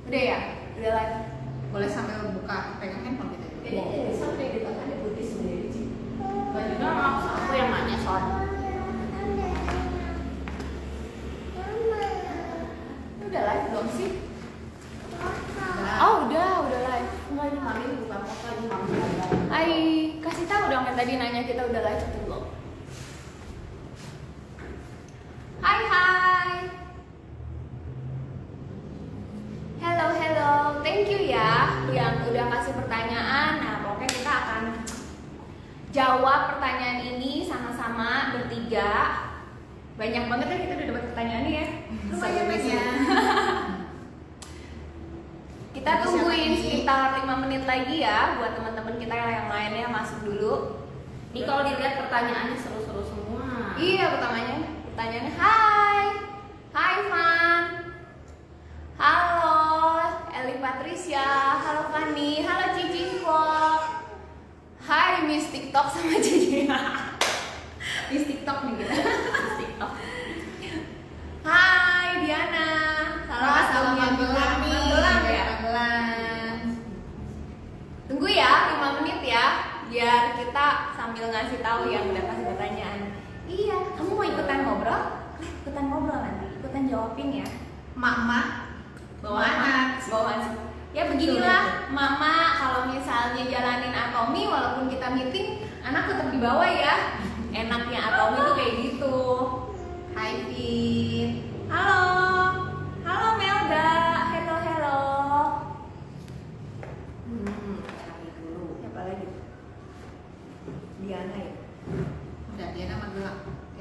Udah ya? Udah live? Boleh sambil buka pegang handphone kita juga. Ini sampai di tangan di putih sendiri sih. Baju dong, aku yang nanya soalnya. Udah live belum sih? Oh udah live. Enggak, ini mami bukan foto, ini mami gambar. Hai, kasih tahu dong yang tadi nanya kita udah live atau belum? Hai. Hello. Thank you ya yang udah kasih pertanyaan. Nah, pokoknya kita akan jawab pertanyaan ini sama-sama bertiga. Banyak banget ya kita udah dapat pertanyaannya ya. Lumayan banyak. Kita tungguin sekitar 5 menit lagi ya buat teman-teman kita yang lainnya masuk dulu. Ini kalau dilihat pertanyaannya seru-seru semua. Iya, pertanyaannya Hai Van. Halo Eli Patricia. Halo Fanny. Halo Cici Vlog. Hai Miss TikTok sama Cici. Miss TikTok nih kita. Miss TikTok. Hai Diana. Salam Magelang nih. Magelang ya. Magelang. Tunggu ya 5 menit ya biar kita sambil ngasih tahu yang udah kasih pertanyaan. Iya, kamu mau ikutan ngobrol? Ikutan ngobrol nanti, ikutan jawabin ya. Mak bawa anak. Ya beginilah mama kalau misalnya jalanin Atomi walaupun kita meeting, anak tetap di bawah ya. Enaknya Atomi tuh kayak gitu. Hai Fit. Halo Melda. Hello. Cari dulu. Siapa lagi? Diana ya. Udah dia nama Magelang.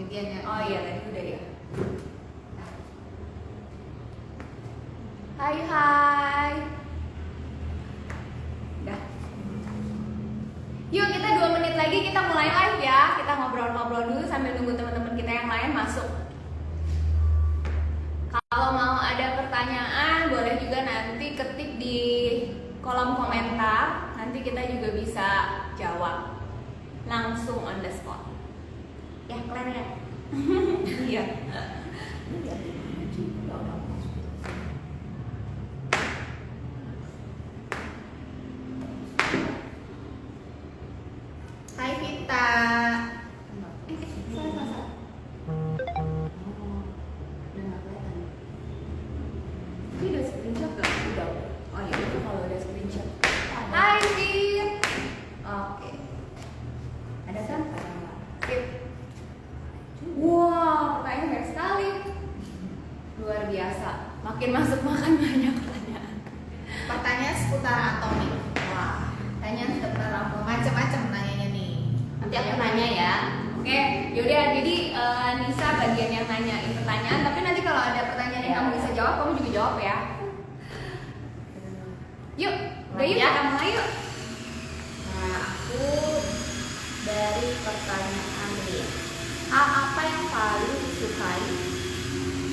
Dianya. Oh iya tadi udah ya. Hai. Udah. Yuk kita 2 menit lagi kita mulai live ya. Kita ngobrol-ngobrol dulu sambil nunggu teman-teman kita yang lain masuk. Kalau mau ada pertanyaan boleh juga nanti ketik di kolom komentar. Nanti kita juga bisa jawab langsung on the spot. Ya keren ya? Iya. Ini lihat di mana sih? Udah masuk. Hai Vita. Salah. Udah nggak kelihatan. Ini udah screenshot gak? Udah. Oh iya itu kalau udah screenshot. Hai Fit. Oke. Ada kan? Fit. Wow, pertanyaan banyak sekali. Luar biasa. Makin masuk makan banyak pertanyaan. Pertanyaan seputar Atomi. Wah, pertanyaan seputar apa? Macam-macam nanyanya nih. Nanti aku nanya ya. Oke, yaudah jadi Nisa bagian yang nanyain pertanyaan. Tapi nanti kalau ada pertanyaan yang kamu bisa jawab, kamu juga jawab ya. Yuk, udah yuk Ya. kita mulai yuk. Nah, aku dari pertanyaan ini, hal apa yang paling disukai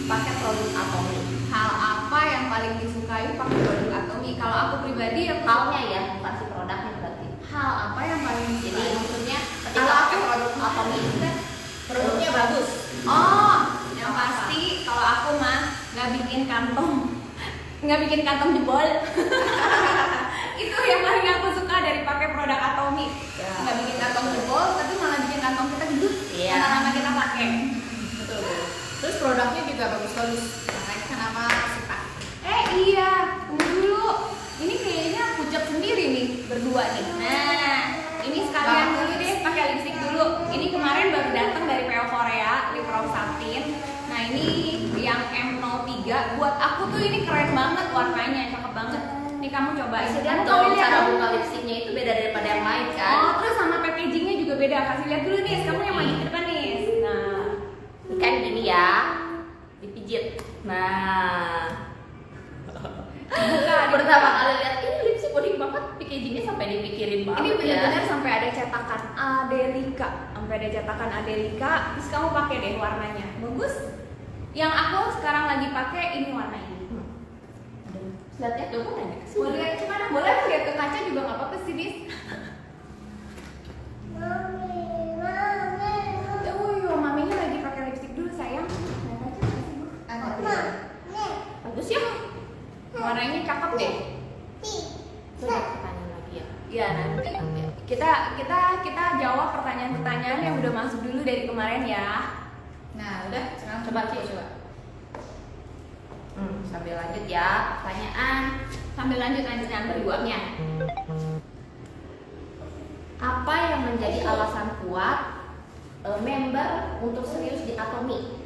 pakai produk Atomi? Hal apa yang paling disukai pakai produk Atomi? Kalau aku pribadi aku Halnya ya, bukan si produknya berarti. hal apa yang paling Jadi disukai? maksudnya ketika Kalau pakai aku- produk Atomi itu kan Produknya bagus. Oh, yang pasti kalau aku mah nggak bikin kantong jebol. Itu yang paling aku suka dari pakai produk Atomi. Ya. Nggak bikin kantong jebol, tapi malah bikin kantong kita gendut. Iya. Lama-lama kita pakai. Betul. Terus produknya juga bagus-bagus. Makanya kenapa suka? Iya, tunggu dulu. Ini kayaknya pucet sendiri nih berdua nih. Nah, ini sekalian dulu deh pakai lipstick dulu. Ini kemarin baru datang dari PO Korea, lip rose satin. Nah, ini yang M03. Buat aku tuh ini keren banget warnanya, cakep banget. Nih kamu cobain. Bisa Kamu lihat dong lihat cara dong. buka lipstiknya itu beda daripada yang lain Oh, kan? terus sama packagingnya juga beda. Kasih lihat dulu nih, kamu yang maju ke depan nih. Nah, Ini kan gini ya, dipijit. Nah, buka. pertama kali lihat ini lipstick unik banget, packagingnya sampai dipikirin banget Ini ya. benar-benar sampai ada cetakan Adelika, Terus kamu pakai deh warnanya, bagus. Yang aku sekarang lagi pakai ini warna ini. Lihat ya, coba nanya. Boleh gimana? Boleh lihat ke kaca juga nggak apa-apa sih, Dis. Oh, maminya lagi pakai lipstick dulu sayang. Lihat aja nggak sih, Bu? Ada. Bagus ya? Warnanya cakep deh. Itu ada pertanyaan lagi ya. Ya nanti kita jawab pertanyaan-pertanyaan yang udah masuk dulu dari kemarin ya. Nah, udah sekarang Coba coba. Sambil lanjut ya pertanyaan. Sambil lanjut yang berikutnya. Apa yang menjadi alasan kuat member untuk serius di Atomy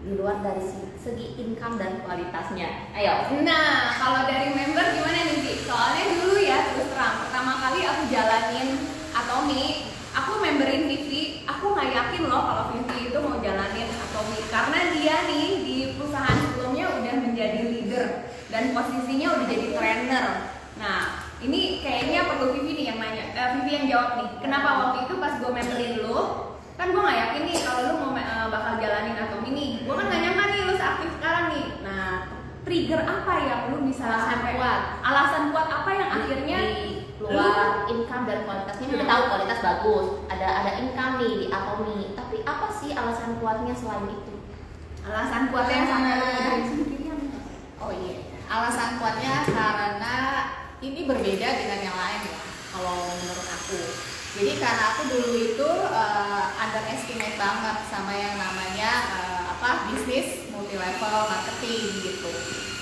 di luar dari segi income dan kualitasnya? Ayo. Nah, kalau dari member gimana nih Ci? Soalnya dulu ya terus terang pertama kali aku jalanin Atomy, aku memberin Vivi, aku nggak yakin loh kalau Vivi itu mau jalanin Atomy karena dia nih di perusahaan sebelumnya udah menjadi leader dan posisinya udah jadi trainer. Nah, ini kayaknya perlu Vivi nih yang nanya, Vivi yang jawab nih. Kenapa waktu itu pas gue memberin lu, kan gue nggak yakin nih kalau lu mau bakal jalanin Atomy nih. Gue kan nggak nyangka nih lu seaktif sekarang nih. Nah, trigger apa yang lu bisa sampai alasan kuat apa yang akhirnya di luar income dan kualitasnya udah tahu kualitas bagus, ada income nih di Atomy, tapi apa sih alasan kuatnya selain itu? alasan kuatnya sampai lu ngerjain sendirian? Oh iya, alasan kuatnya karena ini berbeda dengan yang lain ya, kalau menurut aku. Jadi karena aku dulu itu underestimate banget sama yang namanya bisnis multi level marketing gitu.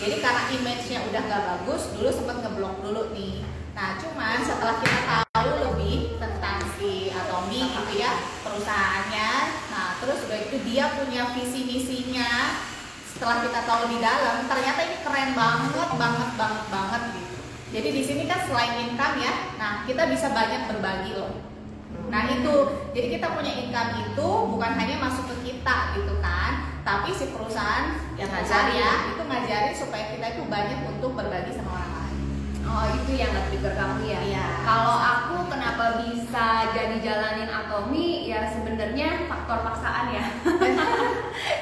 Jadi karena image-nya udah gak bagus, dulu sempat ngeblok dulu nih. Nah cuman setelah kita tahu lebih tentang si Atomy gitu ya, perusahaannya, nah terus udah itu dia punya visi misinya. Setelah kita tahu di dalam, ternyata ini keren banget gitu. Jadi di sini kan selain income ya, nah kita bisa banyak berbagi loh. Nah itu, jadi kita punya income itu bukan hanya masuk ke kita gitu kan, tapi si perusahaan yang ngajar ya, itu ngajarin supaya kita itu banyak untuk berbagi sama orang lain. Oh itu yang nge-trigger kamu ya? Iya. Kalau aku kenapa bisa jadi jalanin Atomy ya sebenarnya faktor paksaan ya.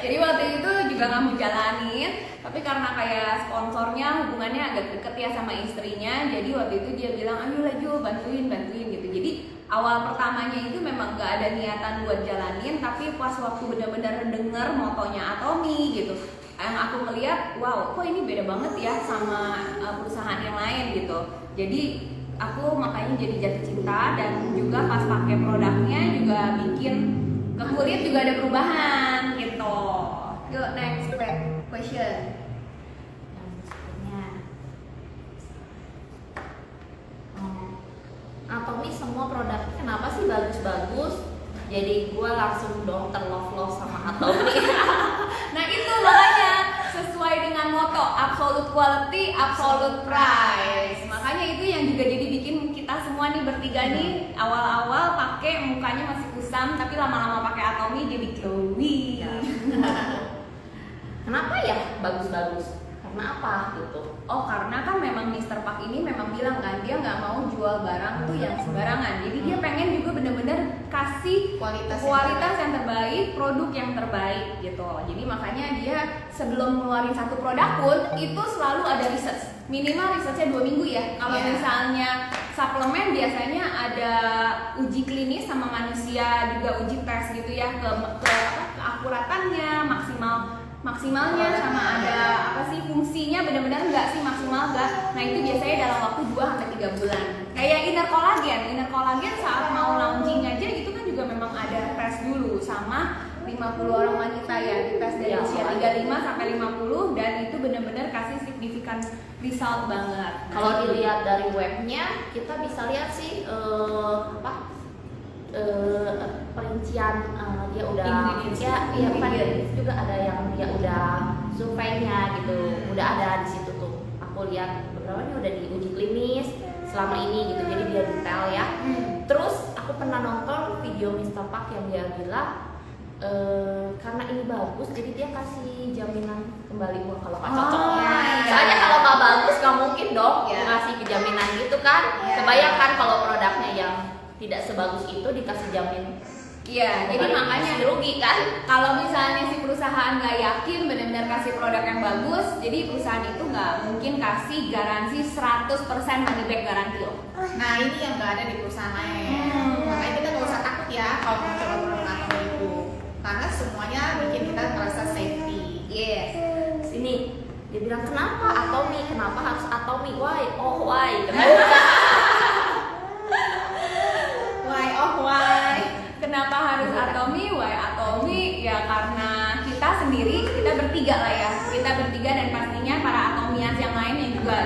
Jadi waktu itu juga nggak mau jalanin, tapi karena kayak sponsornya hubungannya agak deket ya sama istrinya, jadi waktu itu dia bilang ayo laju bantuin gitu. Jadi awal pertamanya itu memang gak ada niatan buat jalanin, tapi pas waktu benar-benar denger motonya Atomy gitu, yang aku ngeliat, wow, kok ini beda banget ya sama perusahaan yang lain gitu. Jadi aku makanya jadi jatuh cinta dan juga pas pakai produknya juga bikin ke kulit juga ada perubahan gitu. Go next question. Yang berikutnya, Atomy semua produknya kenapa sih bagus-bagus? Jadi gue langsung dong terlove sama Atomy. Nah itu makanya sesuai dengan moto absolute quality, absolute price. Makanya itu yang juga jadi bikin kita semua nih bertiga nih awal-awal pakai mukanya masih kusam, tapi lama-lama pakai Atomy jadi glowing. Kenapa ya bagus-bagus? Karena apa gitu? Oh karena kan memang Mr. Park ini memang bilang kan dia nggak mau jual barang tuh yang sembarangan. Jadi dia pengen juga bener-bener kasih kualitas yang terbaik, produk yang terbaik gitu. Jadi makanya dia sebelum ngeluarin satu produk pun itu selalu ada research. Minimal researchnya 2 minggu ya. Kalau misalnya suplemen biasanya ada uji klinis sama manusia, juga uji tes gitu ya ke keakuratannya, maksimalnya sama ada apa sih fungsinya benar-benar enggak sih maksimal enggak. Nah itu biasanya dalam waktu 2-3 bulan. Kayak inner collagen saat mau launching aja itu kan juga memang ada tes dulu sama 50 orang wanita ya, dites dari usia 35 sampai 50 dan itu benar-benar kasih signifikan result banget. Kalau dilihat dari webnya kita bisa lihat sih perincian dia udah juga ada yang dia udah surveinya gitu, udah ada di situ tuh. Aku lihat beberapa ini udah diuji klinis selama ini gitu, jadi dia detail ya. Terus aku pernah nonton video Mr. Park yang dia bilang karena ini bagus, jadi dia kasih jaminan kembali uang kalau nggak cocok. Soalnya kalau nggak bagus nggak mungkin dong ngasih jaminan gitu kan. Kebayangkan kalau produknya yang tidak sebagus itu dikasih jamin. Iya, jadi makanya rugi kan. Kalau misalnya si perusahaan nggak yakin benar-benar kasih produk yang bagus, jadi perusahaan itu nggak mungkin kasih garansi 100% money back garansi loh. Nah ini yang nggak ada di perusahaan lain. Makanya kita nggak usah takut ya kalau mau coba produk Atomy itu, karena semuanya bikin kita merasa safety. Yes. Sini dia bilang kenapa Atomy, kenapa harus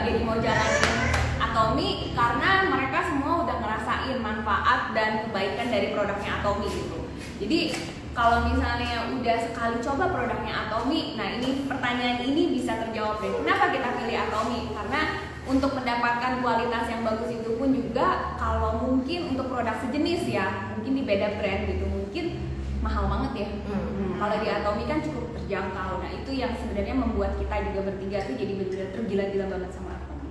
jadi mau jalanin Atomy karena mereka semua udah ngerasain manfaat dan kebaikan dari produknya Atomy gitu. Jadi kalau misalnya udah sekali coba produknya Atomy, nah ini pertanyaan ini bisa terjawab deh. Kenapa kita pilih Atomy? Karena untuk mendapatkan kualitas yang bagus itu pun juga kalau mungkin untuk produk sejenis ya, mungkin di beda brand gitu, mungkin mahal banget ya. Kalau di Atomy kan cukup terjangkau. Nah itu yang sebenarnya membuat kita juga bertiga tuh jadi benar-benar tergila-gila banget sama Atomy.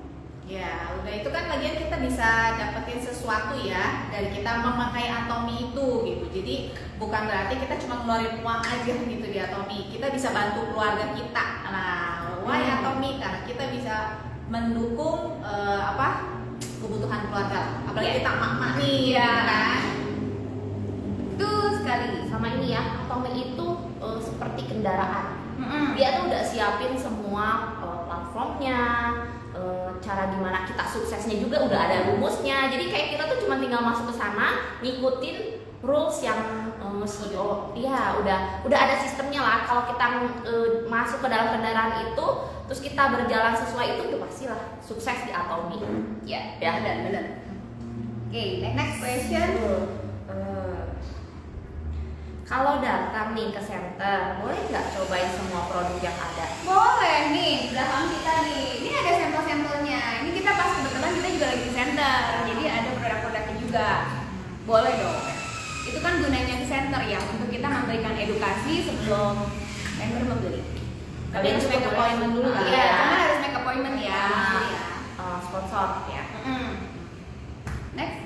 Ya, udah itu kan lagian kita bisa dapetin sesuatu ya dari kita memakai Atomy itu gitu. Jadi bukan berarti kita cuma ngeluarin uang aja gitu di Atomy. Kita bisa bantu keluarga kita. Nah, why Atomy? Karena kita bisa mendukung kebutuhan keluarga. Apalagi kita emak-emak nih, Iya. kan? Betul sekali. Sama ini ya, Atomy itu seperti kendaraan. Dia tuh udah siapin semua platformnya, cara gimana kita suksesnya juga udah ada rumusnya. Jadi kayak kita tuh cuma tinggal masuk ke sana, ngikutin rules yang CEO. Iya, udah ada sistemnya lah. Kalau kita masuk ke dalam kendaraan itu, terus kita berjalan sesuai itu, udah pastilah sukses di Atomy. Ya, Ya. benar. Oke, next question. Kalau datang nih ke center, boleh nggak cobain semua produk yang ada? Boleh nih, belakang kita nih. Ini ada sampel-sampelnya. Ini kita pas kebetulan kita juga lagi di center, jadi ada produk-produknya juga. Boleh dong. Itu kan gunanya di center ya, untuk kita memberikan edukasi sebelum member membeli. Tapi harus make appointment dulu kan? Iya, karena harus make appointment ya. Sponsor ya. Next.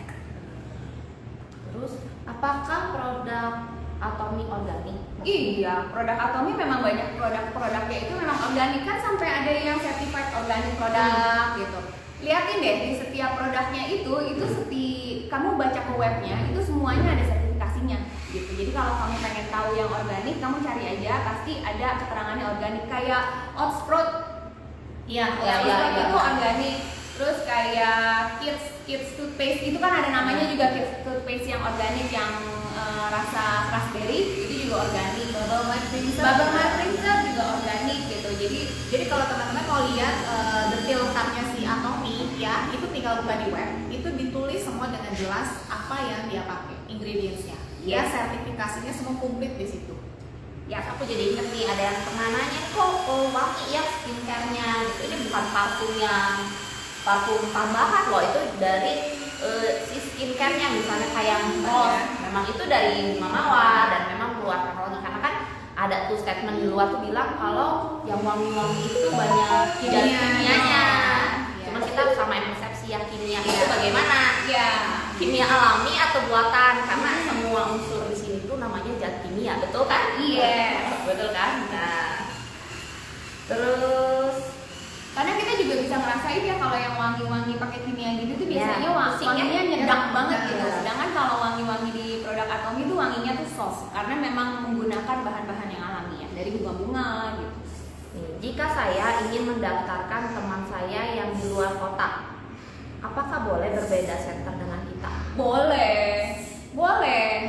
Terus, apakah produk Atomy organik? Iya, produk Atomy memang banyak produknya itu memang organik kan, sampai ada yang certified organic produk gitu. Liatin deh di setiap produknya itu kamu baca ke webnya itu semuanya ada sertifikasinya gitu. Jadi kalau kamu pengen tahu yang organik, kamu cari aja, pasti ada keterangannya organik. Kayak oats sprout, Iya, itu organik. Terus kayak kids toothpaste itu kan ada namanya juga kids toothpaste yang organik yang rasa raspberry itu juga organik. Bubble Mart Princess juga organik gitu. Jadi kalau teman-teman mau lihat detail lengkapnya si Atomy ya, itu tinggal buka di web. Itu ditulis semua dengan jelas apa yang dia pakai, ingredientsnya. Ya, sertifikasinya semua komplit di situ. Ya, aku jadi inget nih, ada yang pernah nanya, kok wangi ya skincare-nya gitu. Ini bukan parfum tambahan loh, itu dari si skincare-nya, misalnya kayak Rose, memang itu dari Mamawa dan memang keluar wangi. Karena kan ada tuh statement di luar tuh bilang kalau yang wangi-wangi itu banyak kimianya. Cuman kita sama yang persepsi ya, kimia itu bagaimana? Ya, Kimia alami atau buatan? Karena semua unsur di sini tuh namanya zat kimia, betul kan? Iya. Betul kan? Nah, terus karena kita juga bisa ngerasain ya kalau yang wangi-wangi pakai kimia gitu tuh biasanya Ya, wanginya nyedak enak banget banget. gitu. Sedangkan kalau wangi-wangi di produk Atomy itu wanginya tuh soft karena memang menggunakan bahan-bahan yang alami ya, dari bunga-bunga gitu. nih, jika saya ingin mendaftarkan teman saya yang di luar kota, apakah boleh berbeda center dengan kita? Boleh.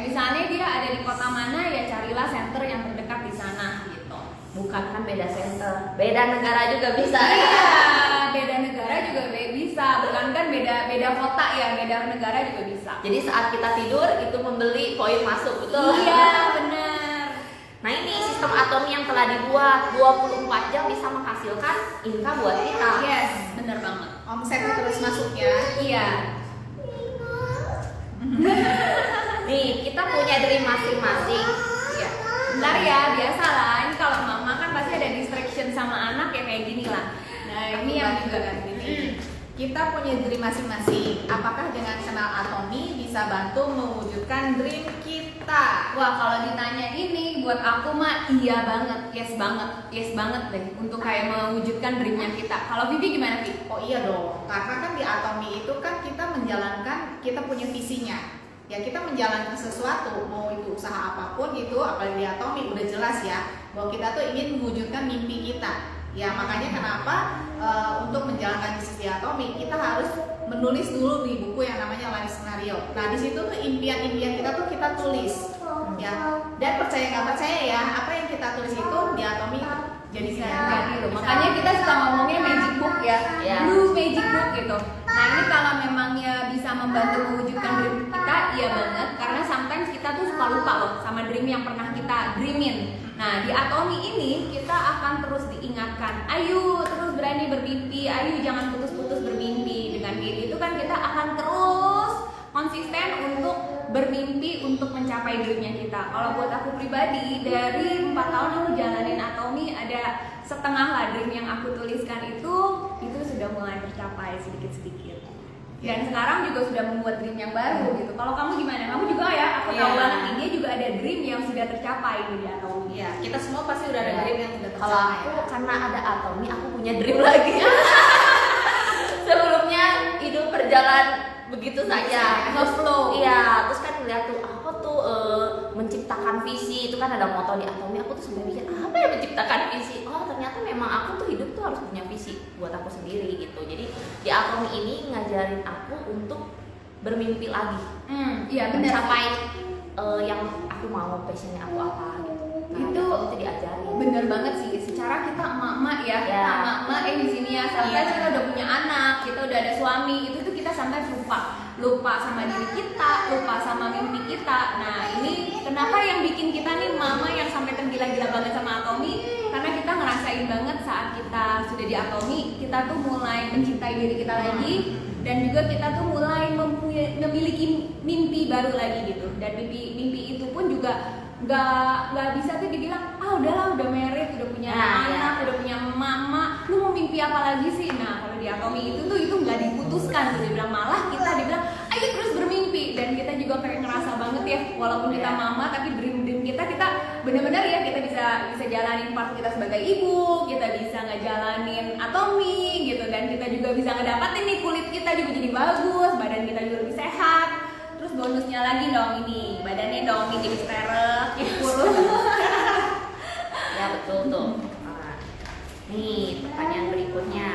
Misalnya dia ada di kota mana ya, carilah center yang terdekat di sana gitu. Bukan kan beda center, beda negara juga bisa. Iya, beda negara juga bisa. Bukan kan beda kota ya, beda negara juga bisa. Jadi saat kita tidur itu membeli poin masuk, betul? Iya, benar. Nah ini sistem Atomy yang telah dibuat 24 jam bisa menghasilkan income buat kita. Yes, benar banget. Omsetnya terus masuk ya. Iya. Nih kita punya dream masing-masing. Iya. Bentar ya, biasalah. Ini kalau mama kan pasti ada distraction sama anak ya kayak gini lah. Nah, ini yang juga kan Kita punya dream masing-masing. Apakah dengan kenal Atomy bisa bantu mewujudkan dream kita? Wah, kalau ditanya ini buat aku mah iya banget, yes banget deh untuk kayak mewujudkan dreamnya kita. Kalau Vivi gimana, Vivi? Oh iya dong, karena kan di Atomy itu kan kita menjalankan, kita punya visinya. Ya kita menjalankan sesuatu, mau itu usaha apapun gitu, apalagi di Atomy udah jelas ya bahwa kita tuh ingin mewujudkan mimpi kita. Ya makanya kenapa untuk menjalankan bisnis di Atomy kita harus menulis dulu di buku yang namanya life scenario. Nah di situ tuh impian-impian kita tuh kita tulis, ya. Dan percaya nggak percaya ya, apa yang kita tulis itu di Atomy jadi kenyataan. Makanya kita suka ngomongnya magic book ya. Ya. Lu Mendikbud gitu. Nah ini kalau memangnya bisa membantu mewujudkan dream kita, iya banget. Karena sometimes kita tuh suka lupa loh sama dream yang pernah kita dreamin. Nah di Atomi ini kita akan terus diingatkan, ayo terus berani bermimpi, ayo jangan putus-putus bermimpi. Dengan kayak gitu kan kita akan terus konsisten untuk bermimpi untuk mencapai dreamnya kita. Kalau buat aku pribadi, dari 4 tahun aku jalanin Atomi, ada setengah lah dream yang aku tuliskan itu sudah mulai tercapai sedikit-sedikit. Dan sekarang juga sudah membuat dream yang baru gitu. Kalau kamu gimana? Kamu juga ya? Aku tahu banget nih, dia juga ada dream yang sudah tercapai di Atomi. Iya, kita semua pasti udah ada dream yang sudah Kalau tercapai. aku karena ada Atomi, aku punya dream lagi. Sebelumnya hidup berjalan begitu saja, Nge-flow. Iya, terus kan ngeliat tuh apa tuh menciptakan visi, itu kan ada moto di Atomi. Aku tuh sampai mikir apa ya menciptakan visi. Oh ternyata memang aku tuh hidup tuh harus punya visi buat aku sendiri gitu. Jadi di Atomi ini ngajarin aku untuk bermimpi lagi, Iya benar. mencapai yang aku mau, passionnya aku apa gitu. Nah, itu diajarin. Bener banget sih. Secara kita emak-emak ya, Ya. kita emak-emak di sini ya. Sampai Iya. kita udah punya anak, kita udah ada suami, itu tuh kita sampai lupa sama diri kita, lupa sama mimpi kita. Nah ini kenapa yang bikin kita nih mama yang sampai tergila-gila banget sama Atomi? Karena kita ngerasain banget saat kita sudah di Atomi, kita tuh mulai mencintai diri kita lagi, dan juga kita tuh mulai memiliki mimpi baru lagi gitu. Dan mimpi itu pun juga nggak bisa tuh dibilang udahlah udah married, udah punya anak, udah punya mama, lu mau mimpi apa lagi sih? Nah kalau di Atomi itu nggak diputuskan tuh, dibilang malah kita dibilang ayo terus bermimpi. Dan kita juga kayak ngerasa banget ya, walaupun kita mama tapi dream kita bener-bener ya kita bisa jalanin part kita sebagai ibu, kita bisa ngejalanin Atomi gitu, dan kita juga bisa ngedapatin nih kulit kita juga jadi bagus, badan kita juga lebih sehat. Terus bonusnya lagi dong ini, badannya dong ini jadi sterek, kurus. Ya betul tuh. Nah, nih pertanyaan berikutnya.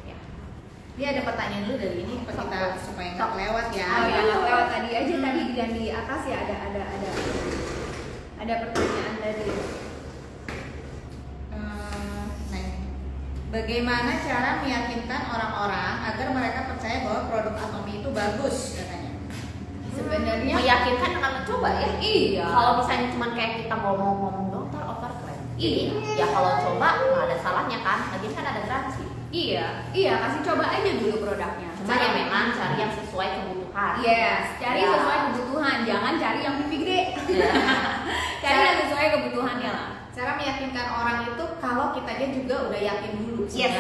Ya. Dia ada pertanyaan dulu dari ini supaya nggak kelewat ya. Oh ya nggak lewat tadi aja tadi, dan di atas ya ada pertanyaan tadi. Nah, bagaimana cara meyakinkan orang-orang agar mereka percaya bahwa produk Atomi itu bagus katanya? Sebenarnya Meyakinkan dengan mencoba ya. iya. Kalau misalnya cuma kayak kita ngomong-ngomong dong, ntar overclaim. Jadi ya kalau coba nggak ada salahnya kan. Lagi kan ada garansi. Iya, kasih coba aja dulu produknya. Cuma ya memang cari yang sesuai kebutuhan. Yes, cari Ya. sesuai kebutuhan, jangan cari yang pipi gede. Cari yang sesuai kebutuhannya lah. Cara meyakinkan orang itu kalau kitanya juga udah yakin dulu. Yes.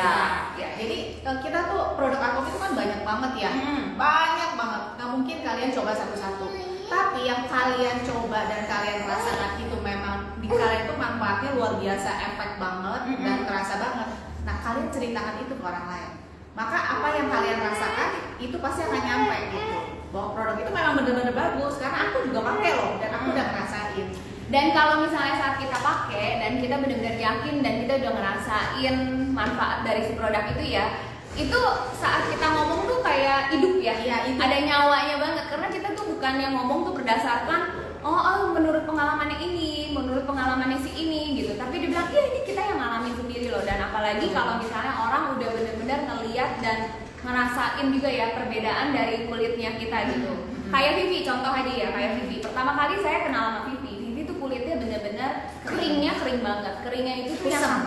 Ya, jadi kita tuh produk Atomi itu kan banyak banget ya. Banyak banget. Nggak mungkin kalian coba satu-satu. Tapi yang kalian coba dan kalian rasakan itu memang di kalian tuh manfaatnya luar biasa, efek banget dan terasa banget. Nah, kalian ceritakan itu ke orang lain. Maka apa yang kalian rasakan itu pasti akan nyampe gitu. Bahwa produk itu memang benar-benar bagus karena aku juga pakai loh dan aku udah ngerasain. Dan kalau misalnya saat kita pakai dan kita benar-benar yakin dan kita udah ngerasain manfaat dari si produk itu ya, itu saat kita ngomong tuh kayak hidup ya, Iya, hidup. ada nyawanya banget. Karena kita tuh bukan yang ngomong tuh berdasarkan menurut pengalamannya ini, menurut pengalamannya si ini gitu. Tapi dibilang iya ini kita yang ngalamin sendiri loh. Dan apalagi kalau misalnya orang udah benar-benar ngeliat dan ngerasain juga ya perbedaan dari kulitnya kita gitu. Kayak Vivi, contoh aja ya, kayak Vivi. Pertama kali saya kenal sama Vivi tuh kulitnya bener-bener keringnya kering banget. Keringnya itu tuh yang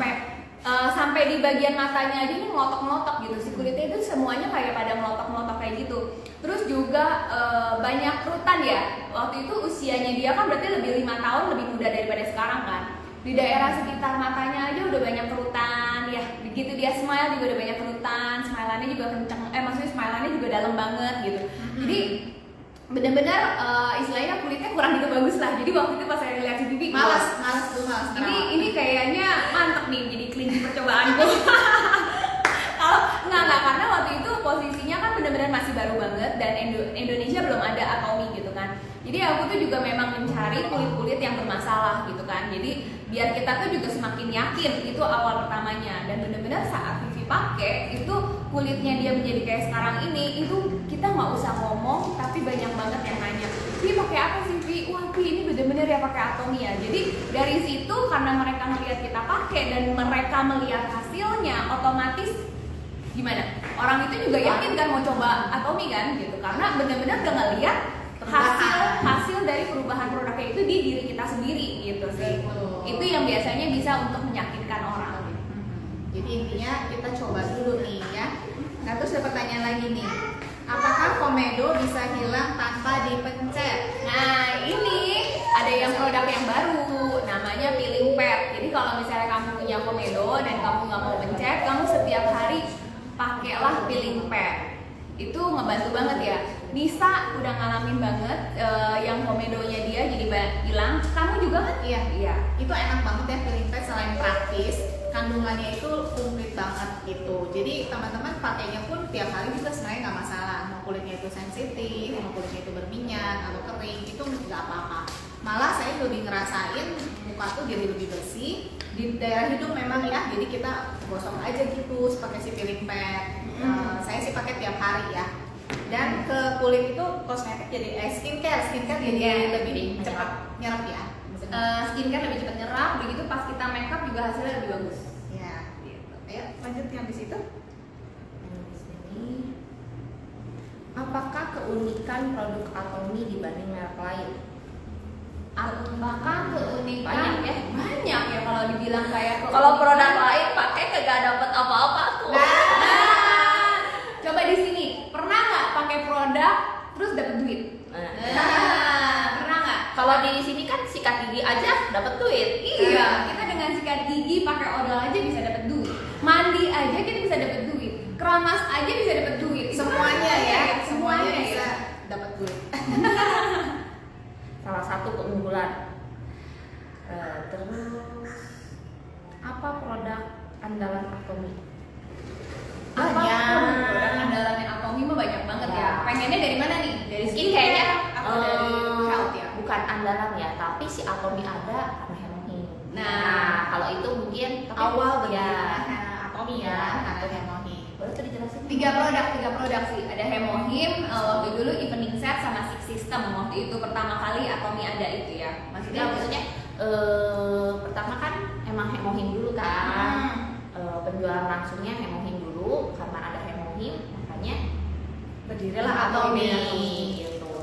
sampai di bagian matanya aja nih melotok-melotok gitu. Si kulitnya itu semuanya kayak pada melotok-melotok kayak gitu. Terus juga banyak kerutan ya. Waktu itu usianya dia kan berarti lebih 5 tahun lebih muda daripada sekarang kan. Di daerah sekitar matanya aja udah banyak kerutan ya. Begitu dia smile juga udah banyak kerutan. Smile-annya juga kenceng. Maksudnya smile-annya juga dalam banget gitu. Jadi benar-benar istilahnya kulitnya kurang gitu bagus lah. Jadi waktu itu pas saya lihat si Bibi Malas. ini kayaknya mantep nih jadi kelinci percobaanku. Kalau nggak karena waktu itu posisinya kan benar-benar masih baru banget dan Indonesia belum ada Atomi gitu kan. Jadi aku tuh juga memang mencari kulit-kulit yang bermasalah gitu kan. Jadi biar kita tuh juga semakin yakin, itu awal pertamanya. Dan benar-benar saat Vivi pakai itu kulitnya dia menjadi kayak sekarang ini, itu kita nggak usah ngomong, tapi banyak banget yang nanya, Vi pakai apa sih Vi? Wah Vi ini bener-bener ya pakai Atomy ya. Jadi dari situ karena mereka melihat kita pakai dan mereka melihat hasilnya, otomatis gimana? Orang itu juga yakin kan mau coba Atomy kan gitu, karena bener-bener udah ngeliat hasil dari perubahan produknya itu di diri kita sendiri gitu sih. Itu yang biasanya bisa untuk meyakinkan orang. Jadi intinya kita coba dulu nih ya. Nah terus ada pertanyaan lagi nih, apakah komedo bisa hilang tanpa dipencet? Nah ini ada yang produk yang baru, namanya peeling pad. Jadi kalau misalnya kamu punya komedo dan kamu nggak mau pencet, kamu setiap hari pakailah peeling pad. Itu ngebantu banget ya. Nisa udah ngalamin banget yang komedonya dia jadi hilang. Kamu juga kan? Iya. Itu enak banget ya peeling pad, selain praktis, kandungannya itu komplit banget gitu. Jadi teman-teman pakainya pun tiap hari juga sebenarnya nggak masalah. Mau kulitnya itu sensitif, mau kulitnya itu berminyak atau kering, itu nggak apa-apa. Malah saya lebih ngerasain muka tuh jadi lebih bersih. Di daerah hidung memang ya, jadi kita gosok aja gitu pakai si peeling pad. Saya sih pakai tiap hari ya. Dan ke kulit itu kosmetik jadi skincare jadi lebih cepat nyerap ya. Skincare lebih cepat nyerap, begitu pas kita make up juga hasilnya lebih bagus. Ya. Gitu. Ayo lanjut yang di situ. Di sini, apakah keunikan produk Atomy dibanding merek lain? Apakah keunikan? Banyak ya kalau dibilang kayak Kalau produk lain pakai kagak dapet apa-apa tuh. Coba di sini, pernah nggak pakai produk terus dapet duit? Pernah nggak? Kalau di sini kan sikat gigi aja dapat duit. Iya, kita dengan sikat gigi pakai odol aja bisa dapet duit. Mandi aja kita bisa dapet duit. Keramas aja bisa dapet duit. Itu Semuanya kan ya, semuanya bisa ya. dapat duit. Salah satu keunggulan. Terus apa produk andalan Atomy? Produk andalannya Atomy mah banyak banget ya. Pengennya dari mana nih? Dari skin kayaknya atau dari health ya? Bukan andalan ya, tapi si Atomy ada karena Hemohin. Nah, kalau itu mungkin Awal ya. Atomy ya, karena Hemohin. Boleh tuh dijelasin? tiga produk sih. Ada Hemohim, waktu dulu Evening Set sama Six System. Waktu itu pertama kali Atomy ada itu ya. Maksudnya pertama kan emang Hemohin dulu kan. Penjualan langsungnya Hemohin dulu, karena ada Hemohin makanya Berdirilah Atomy gitu.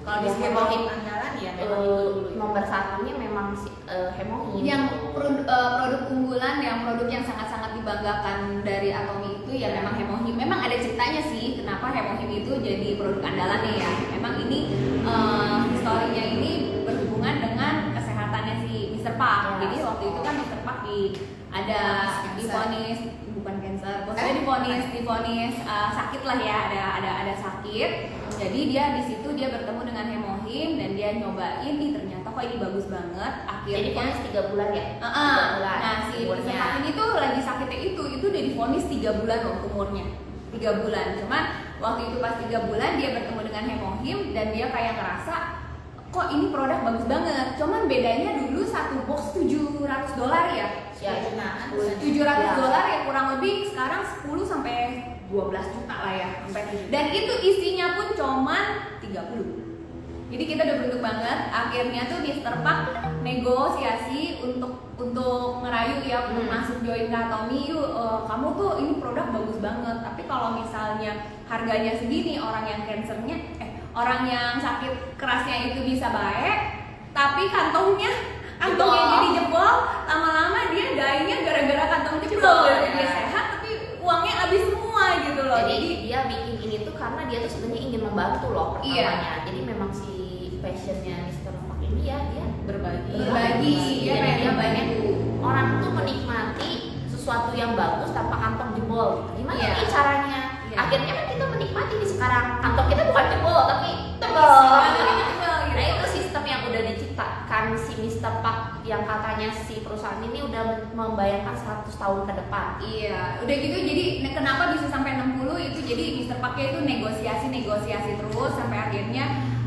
Kalau di Hemohin andalan ya memang itu dulu. nomor satunya memang si Hemohin. Yang gitu. produk unggulan, yang produk yang sangat-sangat dibanggakan dari Atomy itu ya memang Hemohim. Memang ada ceritanya sih kenapa Hemohim itu jadi produk andalannya ya. Memang ini historinya ini berhubungan dengan kesehatannya si Mr. Park. Ya. Jadi waktu itu kan Mr. Park ada divonis bukan cancer, maksudnya divonis sakit lah ya, ada sakit. Jadi dia di situ dia bertemu dengan Hemohim dan dia nyobain, ternyata kok ini bagus banget. Jadi Akhirnya vonis 3 bulan ya? 3 bulan. Nah si umurnya. Mr. ini tuh lagi sakitnya itu udah divonis 3 bulan loh umurnya, 3 bulan. Cuman waktu itu pas 3 bulan dia bertemu dengan Hemohim dan dia kayak ngerasa kok ini produk bagus banget. Cuman bedanya dulu satu box $700 ya. Ya, $700 ya kurang lebih, sekarang 10 sampai 12 juta lah ya. Dan itu isinya pun cuman 30. Jadi kita udah beruntung banget. Akhirnya tuh Mr. Park negosiasi untuk ngerayu ya untuk masuk join ke Atomy. Yuk, kamu tuh ini produk bagus banget. Tapi kalau misalnya harganya segini, orang yang cancernya, orang yang sakit kerasnya itu bisa baik, tapi kantongnya jadi jebol. Lama-lama dia dainya gara-gara kantong jebol. Dia sehat tapi uangnya habis semua gitu loh. Jadi dia bikin ini tuh karena dia tuh sebenarnya ingin membantu loh pertamanya. Iya. Jadi memang si passionnya Mr. Park ini ya dia berbagi. Dia pengen banyak orang tuh menikmati sesuatu yang bagus tanpa kantong jebol. Gimana Iya. nih caranya? Iya. Akhirnya kan kita menikmati nih sekarang. Kantong kita bukan jebol tapi tebel. Nah itu sistem yang udah diciptakan si Mr. Park yang katanya si perusahaan ini udah membayangkan 100 tahun ke depan. Iya, udah gitu jadi kenapa bisa sampai 60 itu jadi Mr. Parknya itu negosiasi terus sampai akhirnya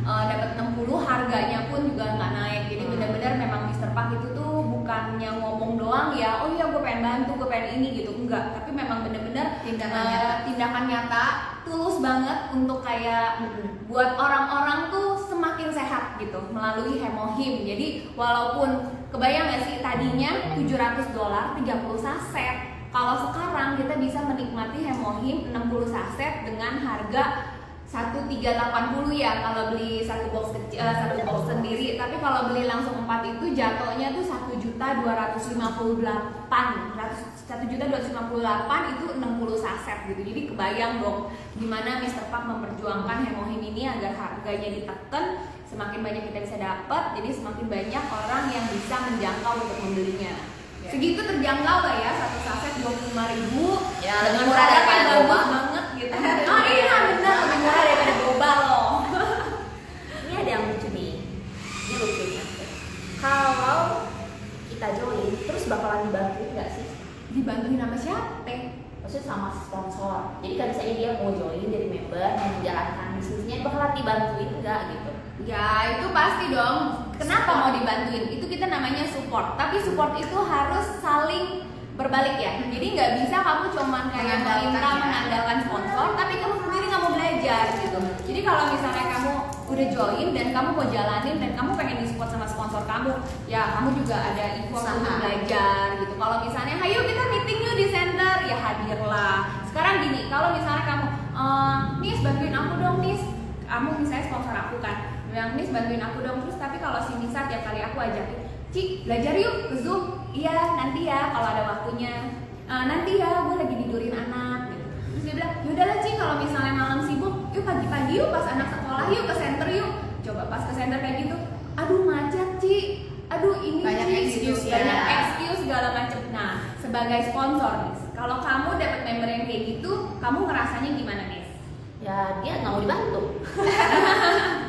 dapat 60, harganya pun juga nggak naik. Jadi benar-benar memang Mr. Park itu tuh bukannya ngomong doang ya, oh iya gue pengen bantu, gue pengen ini gitu, enggak. Tapi memang bener-bener tindakan nyata, tulus banget untuk kayak buat orang-orang tuh semakin sehat gitu melalui Hemohim. Jadi walaupun kebayang gak sih tadinya $700 30 saset, kalau sekarang kita bisa menikmati Hemohim 60 saset dengan harga 1.380 ya kalau beli satu box kecil, satu box sendiri. Tapi kalau beli langsung 4 itu jatuhnya tuh 1.258 itu 60 saset gitu. Jadi kebayang dong gimana Mr. Park memperjuangkan Hemohim ini agar harganya ditekan, semakin banyak kita bisa dapat, jadi semakin banyak orang yang bisa menjangkau untuk membelinya. Segitu terjangkau lah ya, satu saset 25.000 Ya, dengan lebih murah daripada bagus boba banget gitu. Oh iya benar, lebih murah daripada boba loh. Ini ada yang lucu nih, ini lucunya. Kalau kita join, terus bakalan dibantuin nggak sih? Dibantuin sama siapa? Maksudnya sama sponsor. Jadi kan misalnya dia mau join jadi member, mau menjalankan bisnisnya, bakalan dibantuin nggak gitu? Ya itu pasti dong. Kenapa mau dibantuin? Itu kita namanya support. Tapi support itu harus saling berbalik ya. Jadi nggak bisa kamu cuman kayak mengandalkan sponsor, tapi kamu sendiri nggak mau belajar gitu. Jadi kalau misalnya kamu udah join dan kamu mau jalanin dan kamu pengen disupport sama sponsor kamu, ya kamu juga ada effort untuk belajar gitu. Kalau misalnya, ayo kita meeting yuk di center, ya hadirlah. Sekarang gini, kalau misalnya kamu, Nis bantuin aku dong Nis. Kamu misalnya sponsor aku kan, bilang Nis bantuin aku dong, terus tapi kalau si Nisa tiap kali aku ajakin, Ci belajar yuk ke Zoom, iya nanti ya kalau ada waktunya, nanti ya gue lagi tidurin anak gitu. Terus dia bilang, yaudahlah Ci kalau misalnya malam sibuk, yuk pagi-pagi yuk pas anak sekolah yuk ke center yuk. Coba pas ke center kayak gitu, aduh macet Ci, aduh ini banyak Ci, excuse gitu. ya. Banyak excuse segala macem. Nah sebagai sponsor Nis, kalau kamu dapat member yang kayak gitu, kamu ngerasanya gimana Nis? Ya dia nggak mau dibantu.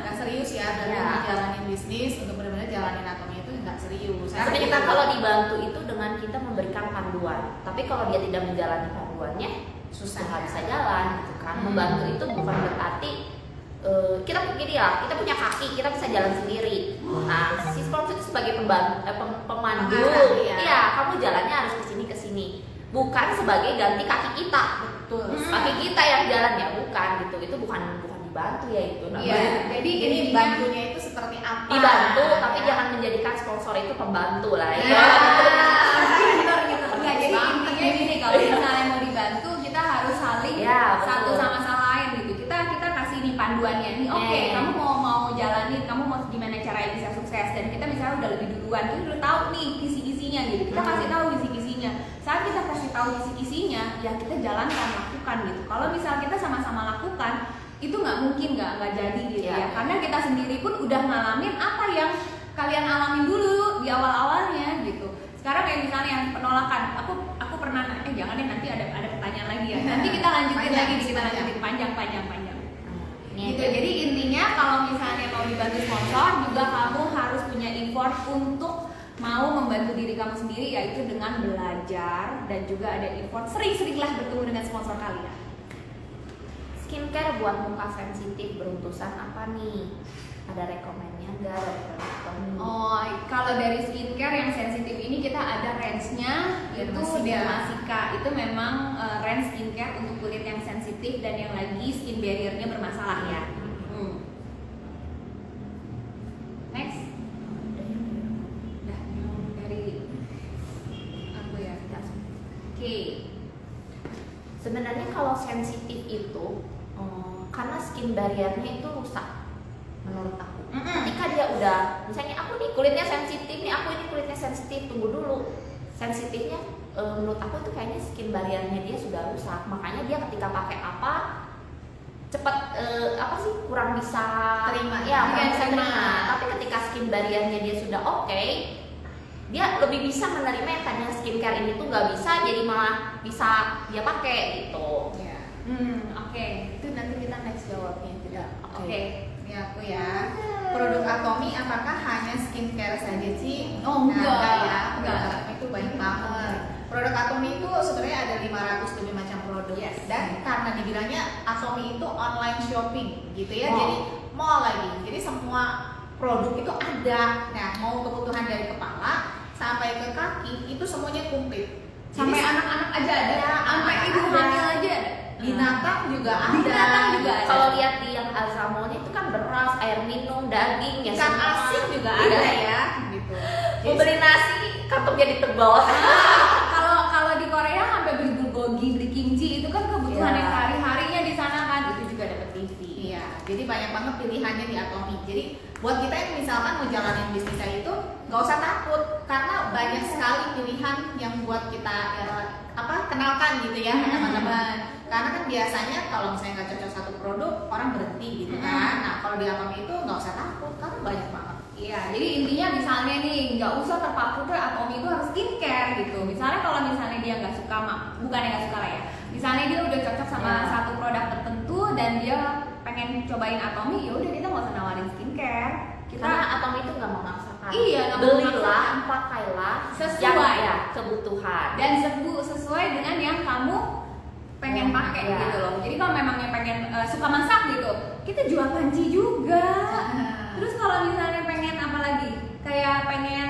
Nggak serius ya, berarti Ya. ngejalanin bisnis untuk benar-benar jalanin atomi itu nggak serius. Sebenarnya kita kalau dibantu itu dengan kita memberikan panduan. Tapi kalau dia tidak menjalani panduannya, susah nggak bisa jalan gitu kan. Membantu itu bukan berarti kita gini ya, kita punya kaki, kita bisa jalan sendiri. Nah, si sponsor itu sebagai pemandu. Pengarah, ya. Iya, kamu jalannya harus ke sini. Bukan sebagai ganti kaki kita. Betul. Kaki kita yang jalan ya bukan gitu. Itu bukan dibantu ya itu. Iya, jadi Jadi intinya bantunya itu seperti apa? Dibantu tapi jangan menjadikan sponsor itu pembantu lah ya. benar gitu. Enggak, jadi intinya gini, kalau misalnya mau dibantu kita harus saling Ya, satu betul. sama lain gitu. Kita kasih nih panduannya nih. Oke, kamu mau jalanin, kamu mau gimana caranya bisa sukses, dan kita misalnya udah lebih duluan, kita udah tahu nih kisi-kisinya gitu. Kita kasih tahu kisi-kisinya. Saat kita kasih tahu kisi-kisinya, ya kita jalankan, lakukan gitu. Kalau misal kita sama-sama lakukan, itu nggak mungkin nggak jadi gitu ya. Karena kita sendiri pun udah ngalamin apa yang kalian alamin dulu di awal-awalnya gitu. Sekarang kayak misalnya yang penolakan, aku pernah jangan deh, nanti ada pertanyaan lagi ya. Nanti kita lanjutin lagi, kita lanjutin panjang. Gitu. Jadi intinya kalau misalnya mau dibantu sponsor, juga kamu harus punya effort untuk mau membantu diri kamu sendiri, yaitu dengan belajar dan juga ada effort. Sering-seringlah bertemu dengan sponsor kalian. Skincare buat muka sensitif beruntusan apa nih? Ada rekomennya nggak dari produk nih? Oh, kalau dari skincare yang sensitif ini kita ada range-nya, itu Dermasika. Itu memang range skincare untuk kulit yang sensitif dan yang lagi skin barrier-nya bermasalah ya. Next. Udah dari aku ya. Oke. Sebenarnya kalau sensitif itu karena skin barrier-nya itu rusak menurut aku. Ketika dia udah, misalnya aku nih kulitnya sensitif nih, aku ini kulitnya sensitif, tunggu dulu. Sensitifnya menurut aku tuh kayaknya skin barrier-nya dia sudah rusak. Makanya dia ketika pakai apa cepat kurang bisa terima. Ya, kurang bisa terima. Tapi ketika skin barrier-nya dia sudah oke, dia lebih bisa menerima yang tadinya skincare ini tuh nggak bisa, jadi malah bisa dia pakai gitu. Ya. Oke. Itu nanti kita next jawabnya. Tidak. Oke. Ini aku ya. Produk Atomi apakah hanya skincare saja sih? Oh, enggak. Ya. Produk Enggak. Atomi itu banyak banget. Produk Atomi itu sebenarnya ada 500 lebih macam produk. Yes. Dan karena dibilangnya Atomi itu online shopping gitu ya. Oh. Jadi mall lagi. Jadi semua produk itu ada. Nah, mau kebutuhan dari kepala sampai ke kaki itu semuanya komplit. Sampai Jadi, anak-anak aja ada, ya, sampai anak-anak ibu ada. hamil aja ada. binatang juga ada. Binatang juga ada. Kalau lihat di yang Alzamolnya itu kan beras, air minum, daging, ya Ikan semua. asin juga Iya. ada ya, gitu. Mau beli nasi, kantongnya ditebal. Kalau di Korea sampai beli bulgogi, beli kimchi, itu kan kebutuhan Iya. yang sehari-harinya di sana kan. Itu juga dapat TV. Iya, jadi banyak banget pilihannya di Atomy. Jadi buat kita yang misalkan mau jalanin bisnisnya itu nggak usah takut karena banyak sekali pilihan yang buat kita kenalkan gitu ya teman-teman. Karena kan biasanya kalau misalnya nggak cocok satu produk orang berhenti gitu kan. Nah kalau di Atomy itu nggak usah takut karena banyak banget. Iya, jadi intinya misalnya nih nggak usah terpaku tuh Atomy itu harus skincare gitu. Misalnya kalau misalnya dia nggak suka, bukannya nggak suka lah ya. Misalnya dia udah cocok sama Iya. satu produk tertentu dan dia pengen cobain Atomy, ya udah kita nggak usah nawarin skincare. Kita Karena Atomy itu nggak memaksakan. Iya, nggak belilah, memaksakan. pakailah Sesuai. yang ya kebutuhan. dan sesuai dengan yang kamu pengen pakai Iya. gitu loh. Jadi kalau memangnya pengen suka masak gitu, kita jual panci juga. Terus kalau misalnya pengen apa lagi? Kayak pengen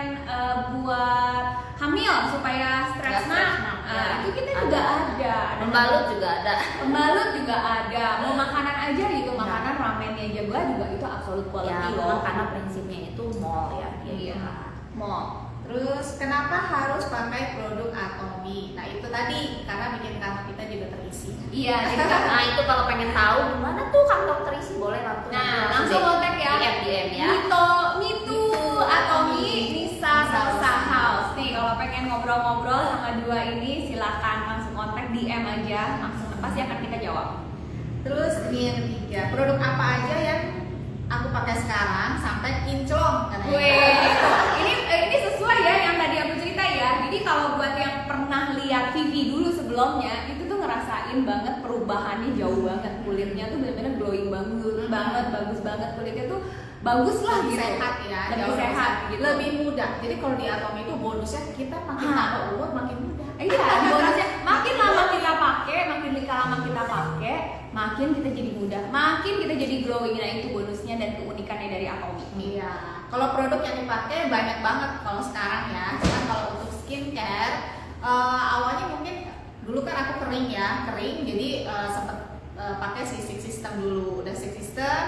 buat hamil supaya stres Nggak stres, ya. itu kita juga ada. Membalut juga ada. Pembalut juga ada. Mau makanan aja gitu, makanan ramennya juga itu absolut Ya, quality memang loh. karena prinsipnya itu mall ya. Iya. Mau. Terus kenapa harus pakai produk Atomy? Nah itu tadi karena bikin kantong kita juga terisi. Iya, jadi kan Nah itu kalau pengen tahu gimana tuh kantong terisi boleh langsung kontak ya. DM ya. Mitu Atomy Nisa Salsa House. Nih kalau pengen ngobrol-ngobrol sama dua ini silakan langsung kontak DM aja, langsung pasti akan kita jawab. Terus ini yang ketiga, produk apa aja yang aku pakai sekarang sampai kinclong katanya. Ini sesuai ya yang tadi aku cerita ya. Jadi kalau buat yang pernah lihat Vivi dulu sebelumnya, itu tuh ngerasain banget perubahannya jauh banget. Kulitnya tuh benar-benar glowing banget, bagus banget kulitnya tuh bagus lah Lebih gitu. sehat ya, Lebih jauh sehat gitu. lebih muda. Jadi kalau di Atomy itu bonusnya kita makin tambah umur makin muda. Iya, bonusnya makin lama kita pakai, makin lama kita pakai, makin kita jadi muda, makin kita jadi glowing. Nah itu bonusnya dan keunikannya dari Atomy. Iya. Kalau produk yang dipakai banyak banget kalau sekarang ya. Cuman kalau untuk skincare awalnya mungkin dulu kan aku kering, jadi sempet pakai si Six System dulu. Udah Six System,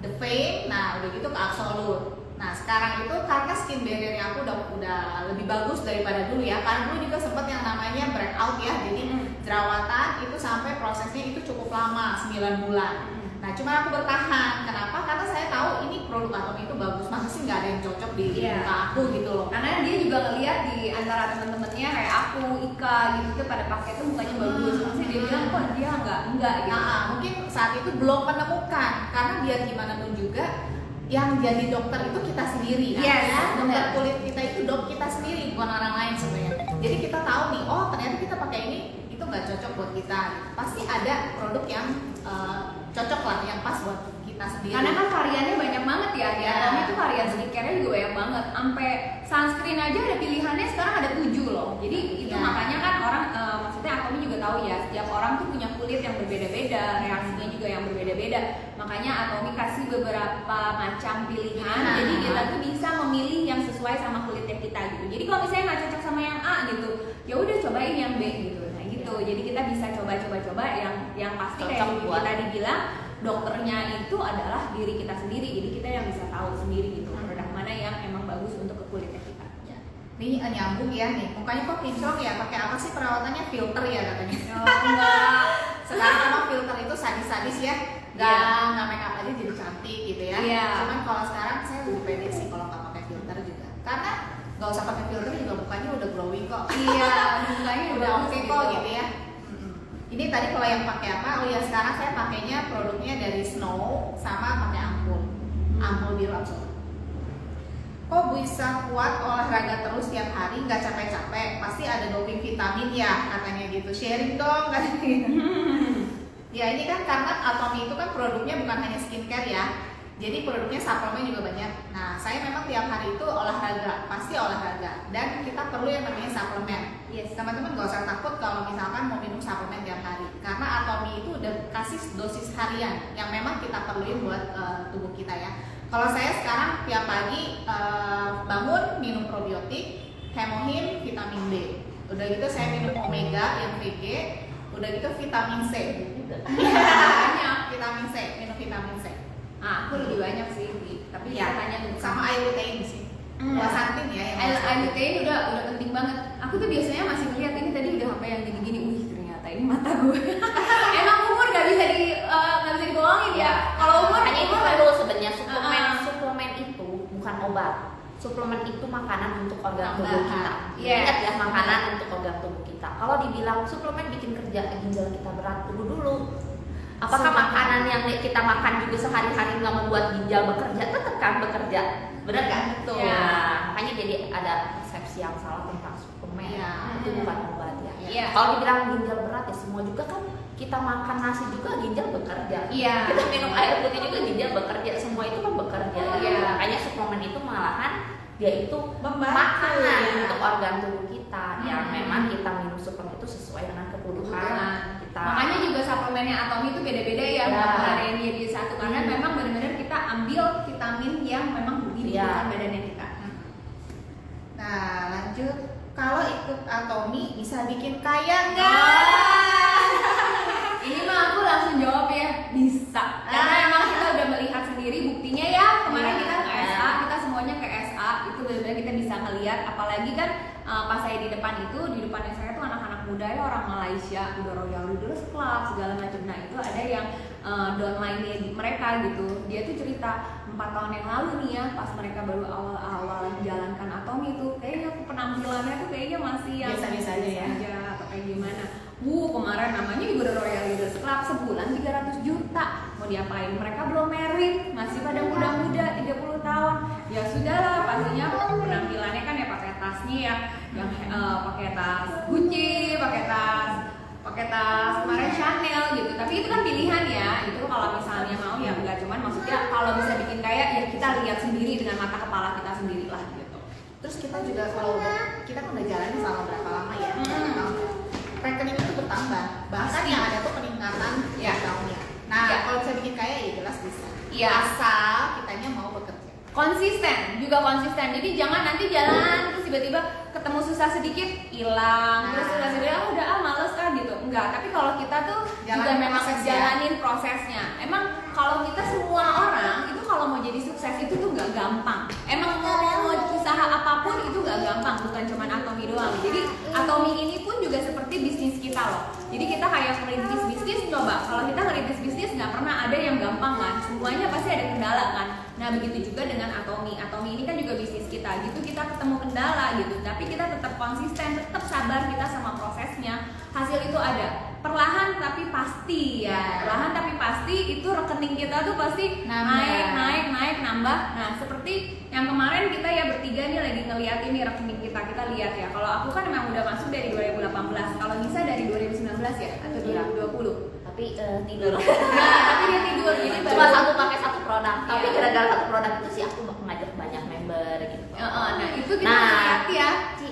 The Fame, nah udah gitu ke Absolute. Nah sekarang itu karena skin barrier aku udah lebih bagus daripada dulu ya. Karena dulu juga sempet yang namanya breakout ya. Jadi jerawatan itu sampai prosesnya itu cukup lama, 9 bulan. Nah cuma aku bertahan. Kenapa? Karena saya tahu ini produk Atomy itu bagus. Masa sih nggak ada yang cocok di muka aku gitu loh. Karena dia juga ngeliat di antara temen-temennya kayak aku, Ika gitu tuh pada pakai tuh mukanya bagus. Maksudnya dia bilang kok dia enggak gitu. Mungkin saat itu belum menemukan. Karena biar gimana pun juga yang jadi dokter itu kita sendiri. Yes, dokter benar. kulit kita itu kita sendiri, bukan orang lain sebenarnya. Jadi kita tahu nih, oh ternyata kita pakai ini itu nggak cocok buat kita. Pasti ada produk yang cocok lah, yang pas buat kita sendiri. Karena kan variannya banyak banget ya, di Ya. Atomy itu varian skincare-nya juga banyak banget. Sampai sunscreen aja ada pilihannya sekarang ada 7 loh. Jadi itu Ya. makanya kan orang maksudnya Atomy juga tahu ya, setiap orang tuh punya kulit yang berbeda-beda, reaksinya juga yang berbeda-beda. Makanya Atomy kasih beberapa macam pilihan. Nah. Jadi kita tuh bisa memilih yang sesuai sama kulitnya kita gitu. Jadi kalau misalnya nggak cocok sama yang A gitu, ya udah cobain yang B gitu. Nah gitu. Jadi kita bisa coba-coba yang pasti kayak Cocok Vivi buat. tadi bilang, dokternya itu adalah diri kita sendiri. Jadi kita yang bisa tahu sendiri gitu produk mana yang emang bagus untuk ke kulitnya kita. Nih nyambung ya nih, mukanya kok kinclong ya, pakai apa sih perawatannya? Filter ya katanya. Enggak. Sekarang memang filter itu sadis-sadis ya, nggak make up aja jadi cantik gitu ya. Iya. Cuman kalau sekarang saya lebih pede sih kalau nggak pakai filter juga, karena nggak usah pakai filter juga mukanya udah glowing kok. Iya, mukanya Udah oke kok gitu ya. Ini tadi kalau yang pakai apa? Oh ya sekarang saya pakainya produknya dari Snow sama pakai ampul biru Absolute. Kok bisa kuat olahraga terus tiap hari nggak capek-capek? Pasti ada doping vitamin ya katanya gitu. Sharing dong katanya gitu. Ya ini kan karena Atomy itu kan produknya bukan hanya skincare ya. Jadi produknya suplemen juga banyak. Nah saya memang tiap hari itu olahraga, pasti olahraga. Dan kita perlu yang namanya suplemen. Yes. Teman-teman gak usah takut kalau misalkan mau minum suplemen tiap hari. Karena Atomy itu udah kasih dosis harian yang memang kita perluin buat tubuh kita ya. Kalau saya sekarang tiap pagi bangun minum probiotik, hemohim, vitamin D. Udah gitu saya minum omega yang VG. Udah gitu vitamin C. Banyak. Vitamin C, minum vitamin C. Ah, aku lebih banyak sih, tapi Ya, hanya untuk sama air lutein sih. Quercetin ya yang air lutein udah penting banget. Aku tuh biasanya masih ngeliat ini tadi udah sampai yang gini-gini, wih ternyata ini mata gue. Emang umur gak bisa dibohongin ya. Kalau umur hanya itu umur perlu sebenarnya suplemen itu bukan obat. Suplemen itu makanan untuk organ tubuh kita. Ingat ya, makanan untuk organ tubuh kita. Kalau dibilang suplemen bikin kerja ginjal kita berat, tunggu dulu. Apakah makanan yang kita makan juga sehari-hari nggak membuat ginjal bekerja? Tetap kan bekerja, benar kan? Betul. Ya, makanya jadi ada persepsi yang salah tentang suplemen. Ya. Itu bukan obat ya. Iya. Kalau dibilang ginjal berat ya semua juga kan kita makan nasi juga ginjal bekerja. Iya. Kita minum air putih juga ginjal bekerja. Semua itu kan bekerja. Iya. Makanya suplemen itu malahan dia itu Membantu, makanan ya. untuk organ tubuh kita yang memang kita minum suplemen itu sesuai dengan kebutuhan kita. Makanya juga suplemennya Atomy itu beda-beda ya, Ya. varian dia di satu karena memang benar-benar kita ambil vitamin yang memang dibutuhkan badannya kita. Nah, lanjut. Kalau ikut Atomy bisa bikin kaya nggak? Ini mah aku langsung jawab ya, bisa. Karena emang kita udah melihat sendiri buktinya ya. Kemarin kita ke SA, kita semuanya ke SA, itu benar-benar kita bisa ngelihat. Apalagi kan pas saya di depannya saya tuh anak-anak muda ya, orang Malaysia, udah Royal Leaders Club segala macam. Nah itu ada yang downline-nya mereka gitu. Dia tuh cerita 4 tahun yang lalu nih ya, pas mereka baru awal-awal menjalankan Atomy itu, kayaknya penampilannya tuh kayaknya masih yang Biasa-biasa aja ya. atau kayak gimana. Kemarin namanya juga udah Royal Leaders Club, sebulan 300 juta. Mau diapain? Mereka belum married, masih pada muda-muda, 30 tahun. Ya sudahlah, pastinya penampilannya kan ya pakai tasnya ya, yang pakai tas Gucci, pakai tas kemarin Chanel gitu. Tapi itu kan pilihan ya. Itu kalau misalnya mau ya enggak, cuman maksudnya kalau bisa bikin kaya ya kita lihat sendiri dengan mata kepala kita sendiri lah gitu. Terus kita juga kalau kita kan udah jalanin selama berapa lama ya? Rekening itu bertambah. Bahkan yang ada tuh peningkatan Ya. tahunnya. Nah, Ya. kalau bisa bikin kaya ya jelas bisa. Iya. Asal kitanya mau bekerja. Konsisten, jadi jangan nanti jalan terus tiba-tiba ketemu susah sedikit hilang, terus susah sedikit udah males kan gitu. Enggak, tapi kalau kita tuh juga Jalanin memang proses ya. jalanin prosesnya. Emang kalau kita semua orang itu kalau mau jadi sukses itu tuh nggak gampang. Emang mau usaha apapun itu nggak gampang, bukan cuma Atomy doang. Jadi Atomy ini pun juga seperti bisnis kita loh. Jadi kita kayak merintis bisnis, coba kalau kita merintis bisnis nggak pernah ada yang gampang kan, semuanya pasti ada kendala kan. Nah begitu juga dengan Atomy ini kan juga bisnis kita gitu, kita ketemu kendala gitu, tapi kita tetap konsisten, tetap sabar kita sama prosesnya. Hasil itu ada, perlahan tapi pasti ya, perlahan tapi pasti itu rekening kita tuh pasti naik nambah. Nah seperti yang kemarin kita ya bertiga nih lagi ngeliat ini rekening kita lihat ya. Kalau aku kan memang udah masuk dari 2018, kalau Nisa dari 2019 ya atau 2020. Tapi tidur. Nah, tapi dia tidur jadi Cuma baru- pakai satu produk. Tapi Iya. gara-gara satu produk itu sih aku ngajak banyak member gitu. Nah itu kita lihat ya. Ci,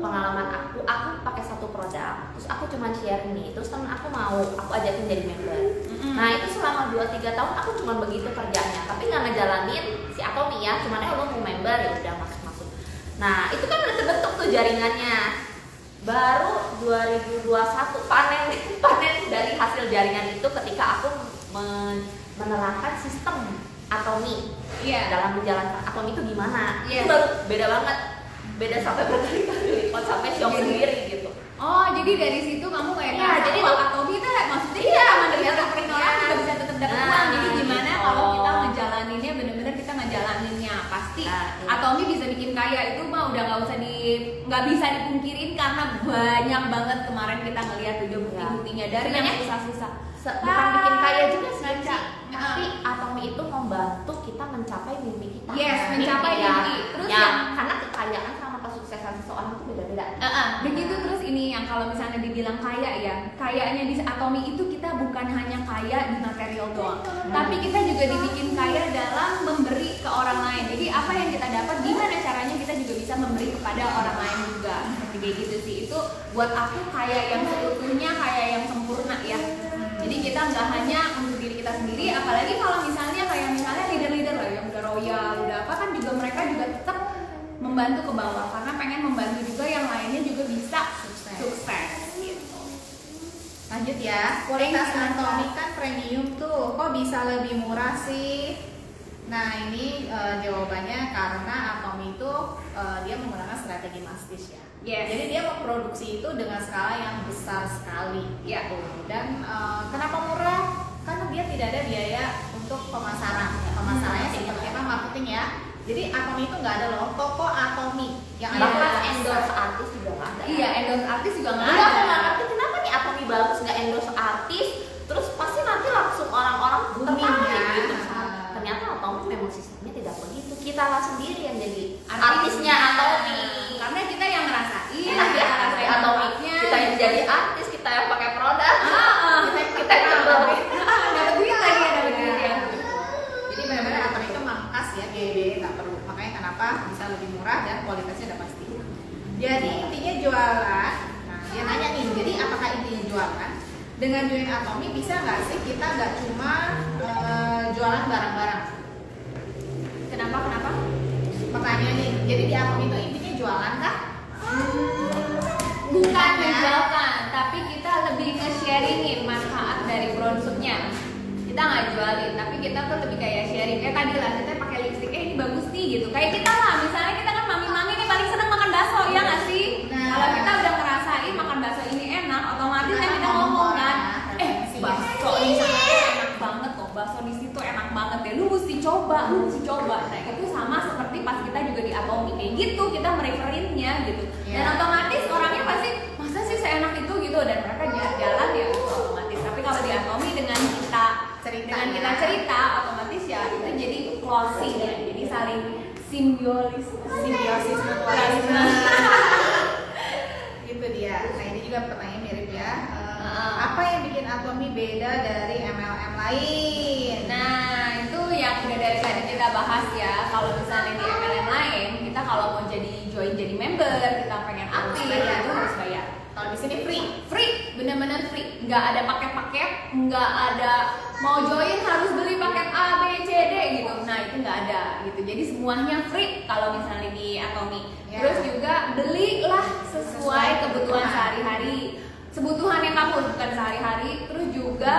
pengalaman aku pakai satu produk, terus aku cuma share nih, terus temen aku mau aku ajakin jadi member. Nah itu selama 2-3 tahun aku cuma begitu kerjanya, tapi nggak ngejalanin si Atomy ya, cuman lo mau member ya udah masuk. Nah itu kan udah terbentuk tuh jaringannya. Baru 2021 panen dari hasil jaringan itu ketika aku menerapkan sistem Atomy dalam menjalankan Atomy itu gimana. Itu baru beda banget, beda sampai berkali-kali lipat, sampai shock sendiri gitu. Oh jadi dari situ kamu kayak Iya, jadi kalau Atomy itu maksudnya kita mandiri orang juga bisa tetap dapat uang. Jadi gimana kalau kita ngejalaninnya bener-bener kita ngejalaninnya pasti Atomy bisa bikin kaya, itu mah udah nggak bisa dipungkirin karena banyak banget kemarin kita ngelihat udah bukti-buktinya dari yang susah-susah. Bukan bikin kaya juga sih, Ngaca. tapi Atomy itu membantu kita mencapai mimpi kita. Yes, mencapai mimpi. Terus karena kekayaan sama kesuksesan seseorang itu beda-beda. Begitu. Terus ini yang kalau misalnya dibilang kaya ya, kayanya di Atomy itu kita bukan hanya kaya di material doang, tapi kita juga dibikin kaya dalam memberi ke orang lain. Jadi apa yang kita dapat, gimana caranya kita juga bisa memberi kepada orang lain juga. Seperti kayak gitu sih. Itu buat aku kaya yang seutuhnya, kaya yang sempurna ya. Jadi kita nggak hanya untuk diri kita sendiri, apalagi kalau misalnya kayak leader-leader lah yang udah royal, udah apa kan juga mereka juga tetap membantu ke bawah karena pengen membantu juga yang lainnya juga bisa Sukses. sukses gitu. Lanjut ya, kualitas Atomy kan premium tuh, kok bisa lebih murah sih? Nah ini jawabannya karena Atomy itu dia menggunakan strategi mastis ya. Yes. Jadi dia memproduksi itu dengan skala yang besar sekali Ya. gitu. Dan kenapa murah? Karena dia tidak ada biaya untuk pemasaran. Pemasarannya seperti apa marketing ya. Jadi Atomy itu nggak ada loh toko Atomy yang ada Bahkan di endorse artis juga nggak ada. Iya, endorse artis juga nggak Enggak, aku ada. nggak ngerti kenapa nih Atomy bagus nggak endorse artis, terus pasti nanti langsung orang-orang Booming tertarik ya. gitu. Ternyata Atomy memang sistemnya tidak begitu. Kita lah sendiri yang jadi Artisnya. artisnya Atomy. Karena kita yang ngerasain, Kita kita yang ngerasain Atomy, dampaknya. kita yang jadi artis, kita yang pakai produk. kita yang terbaik. Dapat duit lagi ya, dapat duit ya. Jadi benar-benar Atomy itu mangkas ya, biaya-biaya nggak perlu. Makanya kenapa bisa lebih murah dan kualitasnya udah pasti. Jadi intinya jualan. Nah dia nanya nih, jadi apakah intinya jualan? Dengan join Atomy bisa nggak sih kita nggak cuma jualan barang-barang? Kenapa? Makanya nih, jadi di Atomy itu intinya jualan kah? Bukan ya. menjualkan, tapi kita lebih nge-sharingin manfaat dari produknya. Kita nggak jualin, tapi kita tuh lebih kayak sharing. Kayak tadi lah, kita pakai lipstick, ini bagus nih gitu. Kayak kita lah, misalnya kita kan mami-mami nih paling seneng makan bakso, ya nggak sih? Nah. Kalau kita udah ngerasain makan bakso ini enak, otomatis kan kita ngomong kan, bakso di sana tuh enak banget kok, bakso di situ enak banget deh. Lu mesti coba. Nah itu sama seperti pas kita juga di Atomy kayak gitu, kita mereferinnya gitu. Dan Iya. otomatis orangnya pasti masa sih seenak itu gitu, dan mereka jalan ya itu otomatis. Tapi kalau di Atomy dengan kita cerita otomatis ya itu jadi closing ya, jadi saling simbiosis mutualisme. Gitu dia. Nah ini juga pertanyaan mirip ya. Apa yang bikin Atomy beda dari MLM lain? Nah itu yang udah dari tadi kita bahas ya. Kalau misalnya di MLM lain, kita kalau mau jadi member, kita pengen aktif, bayar. itu harus bayar. Kalau di sini free. Bener-bener free, nggak ada paket-paket, nggak ada mau join harus beli paket A, B, C, D gitu. Nah itu nggak ada gitu. Jadi semuanya free kalau misalnya di Atomy. Ya. Terus juga belilah sesuai kebutuhan sehari-hari. Kebutuhan yang kamu bukan sehari-hari. Terus juga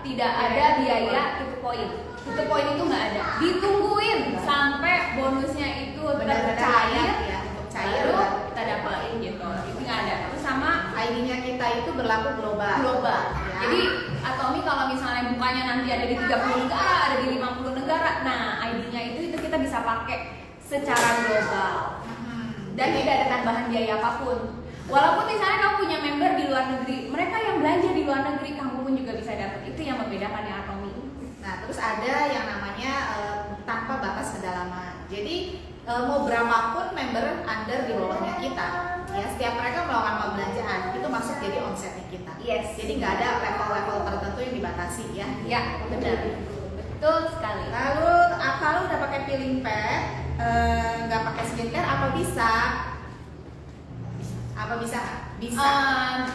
tidak ada biaya tutup poin. Tutup poin itu nggak ada. Ditungguin sampai bonusnya itu Benar-benar tercair. layak ya untuk cair. Baru kita dapetin gitu. Itu nggak ada. Terus sama ID-nya kita itu berlaku global. Ya. Jadi Atomy kalau misalnya bukanya nanti ada di 30 negara, ada di 50 negara, nah ID-nya itu kita bisa pakai secara global dan tidak ada tambahan biaya apapun. Walaupun misalnya kamu punya member di luar negeri, mereka yang belanja di luar negeri, kamu pun juga bisa dapat. Itu yang membedakannya Atomy. Nah terus ada yang namanya tanpa batas kedalaman. Jadi mau berapapun member under di bawahnya kita, ya setiap mereka melakukan pembelanjaan itu masuk jadi omsetnya kita. Yes. Jadi nggak ada level-level tertentu yang dibatasi ya. Ya, benar. Betul sekali. Lalu kalau udah pakai peeling pad, nggak pakai skincare apa bisa? Apa bisa? Bisa.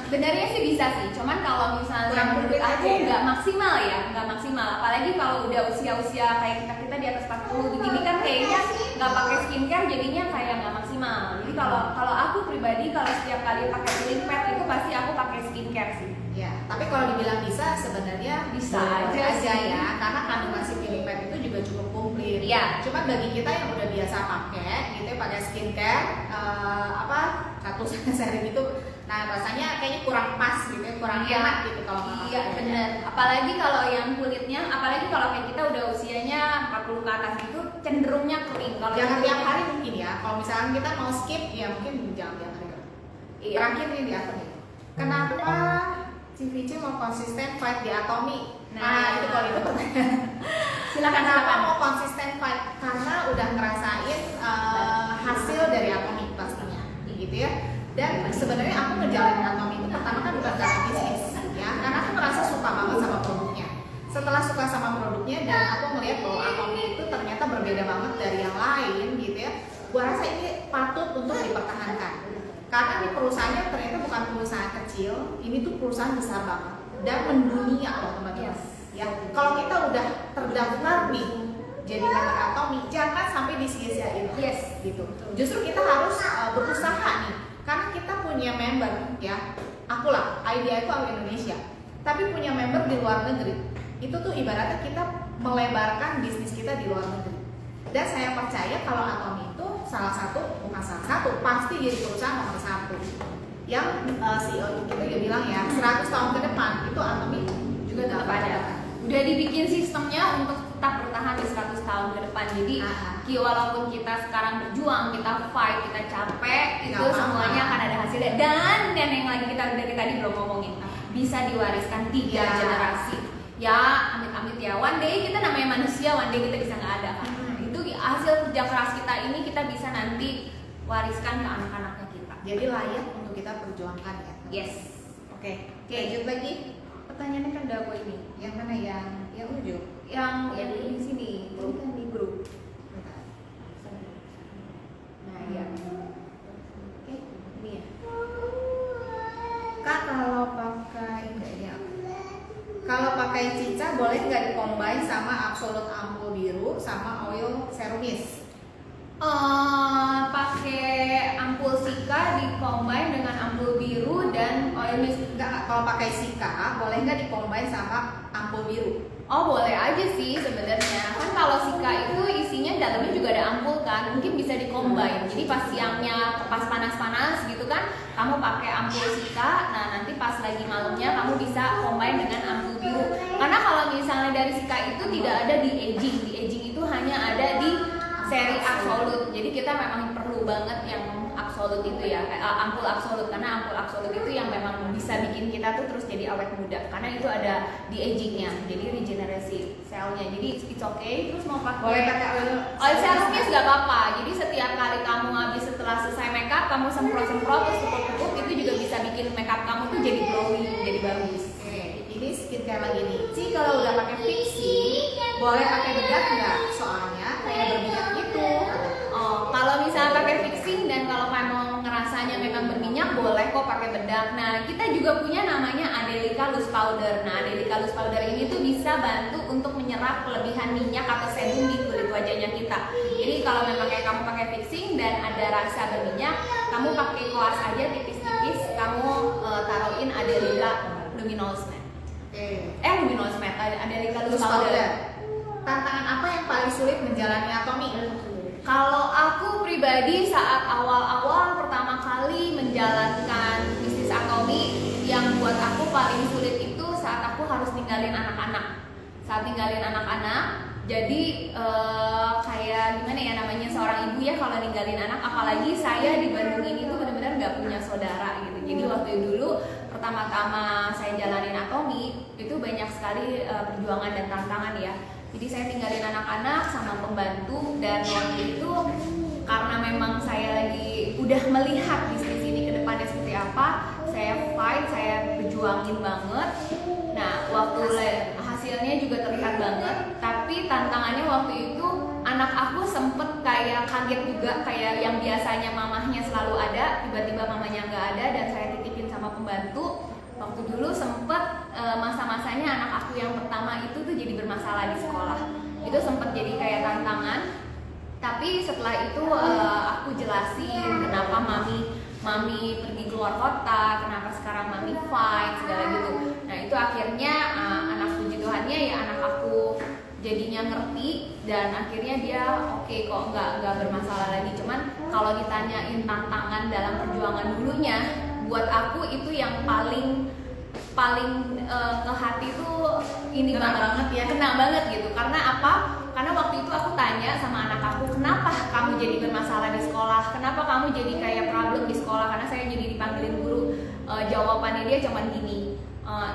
Benernya sih bisa sih, cuman kalau misalnya Kurang menurut komplit aku aja ya? nggak maksimal ya, nggak maksimal. Apalagi kalau udah usia-usia kayak kita di atas 40 begini kan kayaknya nggak pakai skincare jadinya kayak nggak maksimal. Jadi kalau aku pribadi kalau setiap kali pakai peeling pad itu pasti aku pakai skincare sih. Ya, tapi kalau dibilang bisa sebenarnya Bisa boleh aja aja sih. ya, karena kandungan si peeling pad itu juga cukup komplit. Iya. Cuma bagi kita yang udah biasa pakai, gitu ya, pakai skincare, satu sehari gitu, nah rasanya kayaknya kurang pas gitu ya, kurang Iya. enak gitu kalau nggak Iya pakai. benar. Apalagi kalau yang kulitnya, apalagi kalau kayak kita udah usianya 40 ke atas itu cenderungnya kering. Kalau Jangan yang tiap hari mungkin ya. Kalau misalkan kita mau skip, ya mungkin jangan tiap hari. Iya. Terakhir nih di Atomy. Kenapa CVC mau konsisten fight di Atomy? Itu kalau itu pertanyaan. Silakan. Kenapa mau konsisten fight? Karena udah ngerasain hasil dari Atomy pastinya, gitu ya. Dan sebenarnya aku ngejalanin Atomy itu pertama kan bukan karena bisnis, ya. Karena aku merasa suka banget sama produknya. Setelah suka sama produknya dan aku melihat bahwa Atomy itu ternyata berbeda banget dari yang lain, gitu ya. Gua rasa ini patut untuk dipertahankan. Karena ini perusahaannya ternyata bukan perusahaan kecil, ini tuh perusahaan besar banget dan mendunia loh teman-teman. Yes. Ya, kalau kita udah terdaftar nih jadi member Atomy, jangan sampai disia-siain. Yes. Gitu. Justru kita harus berusaha nih, karena kita punya member ya. Aku lah, idea itu orang Indonesia, tapi punya member di luar negeri. Itu tuh ibaratnya kita melebarkan bisnis kita di luar negeri. Dan saya percaya kalau Atomy itu bukan salah satu, pasti jadi perusahaan nomor satu. Yang CEO kita juga bilang ya, 100 tahun ke depan itu Atomy juga tetap ada. Udah dibikin sistemnya untuk tetap bertahan di 100 tahun ke depan. Jadi walaupun kita sekarang berjuang, kita fight, kita capek, itu semuanya akan ada hasilnya. Dan yang lagi kita dari tadi belum ngomongin, bisa diwariskan 3 generasi. Ya amit-amit ya, one day kita namanya manusia, one day kita bisa nggak ada kan. Itu hasil kerja keras kita ini kita bisa nanti wariskan ke anak-anaknya kita. Jadi layak untuk kita perjuangkan ya. Yes. Oke. Lanjut lagi. Pertanyaannya kan udah aku ini. Yang mana yang ujung? Yang di sini. Ini kan di grup. Nah, iya. Oke, ini ya. Kak, kalau pakai cica boleh nggak dikombin sama Absolut ampul biru sama oil serumis? Pakai ampul Sika dikombin dengan ampul biru dan oil mist. Enggak, kalau pakai Sika boleh nggak dikombin sama ampul biru? Oh, boleh aja sih sebenarnya. Kan kalau Sika itu isinya dalamnya juga ada ampul kan, mungkin bisa dikombin. Jadi pas siangnya pas panas-panas gitu kan, kamu pakai ampul Sika. Nah, nanti pas lagi malamnya kamu bisa combine dengan ampul biru. Karena kalau misalnya dari Sika itu tidak ada di aging. Di aging itu hanya ada di seri absolut. Jadi kita memang perlu banget yang absolut itu ya, ampul absolut, karena ampul absolut itu yang memang bisa bikin kita tuh terus jadi awet muda, karena itu ada di agingnya, jadi regenerasi selnya. Jadi it's okay. Terus mau pakai Boleh pakai oil serumnya nggak apa-apa. Jadi setiap kali kamu habis setelah selesai makeup kamu semprot terus pupuk itu juga bisa bikin makeup kamu tuh jadi glowing, jadi bagus. Oke, ini skincare lagi nih. Ci, kalau udah pakai fixing boleh pakai bedak nggak? Soalnya kayak berminyak gitu. Oh, kalau misalnya pakai fixing dan kalau kamu ngerasanya memang berminyak, boleh kok pakai bedak. Nah, kita juga punya namanya Adelica Loose Powder. Nah, Adelica Loose Powder ini tuh bisa bantu untuk menyerap kelebihan minyak atau sebum di kulit wajahnya kita. Jadi kalau memang kayak kamu pakai fixing dan ada rasa berminyak, kamu pakai koas aja tipis-tipis, kamu taruhin Adelica Luminous Matte. Luminous Matte, Adelica Loose Powder. Tantangan apa yang paling sulit menjalani Atomy? Kalau aku pribadi saat awal-awal pertama kali menjalankan bisnis Atomy, yang buat aku paling sulit itu saat aku harus ninggalin anak-anak. Saat ninggalin anak-anak, jadi kayak gimana ya namanya seorang ibu ya kalau ninggalin anak, apalagi saya di Bandung ini tuh benar-benar nggak punya saudara gitu. Jadi waktu dulu pertama-tama saya jalanin Atomy itu banyak sekali perjuangan dan tantangan ya. Jadi saya tinggalin anak-anak sama pembantu, dan waktu itu karena memang saya lagi udah melihat bisnis ini ke depannya seperti apa, saya fight, saya berjuangin banget. Nah, waktu hasilnya juga terlihat banget, tapi tantangannya waktu itu anak aku sempet kayak kaget juga, kayak yang biasanya mamahnya selalu ada, tiba-tiba mamanya nggak ada dan saya titipin sama pembantu. Waktu dulu sempet masa-masanya anak aku yang pertama itu tuh jadi bermasalah di sekolah. Itu sempet jadi kayak tantangan. Tapi setelah itu aku jelasin kenapa mami pergi keluar kota, kenapa sekarang mami fight segala gitu. Nah itu akhirnya anak puji Tuhannya ya anak aku jadinya ngerti dan akhirnya dia oke kok nggak bermasalah lagi. Cuman kalau ditanyain tantangan dalam perjuangan dulunya, buat aku itu yang paling ke hati tuh ini banget ya, kena banget gitu. Karena apa? Karena waktu itu aku tanya sama anak aku, kenapa kamu jadi bermasalah di sekolah? Kenapa kamu jadi kayak problem di sekolah? Karena saya jadi dipanggilin guru. Jawabannya dia cuman gini,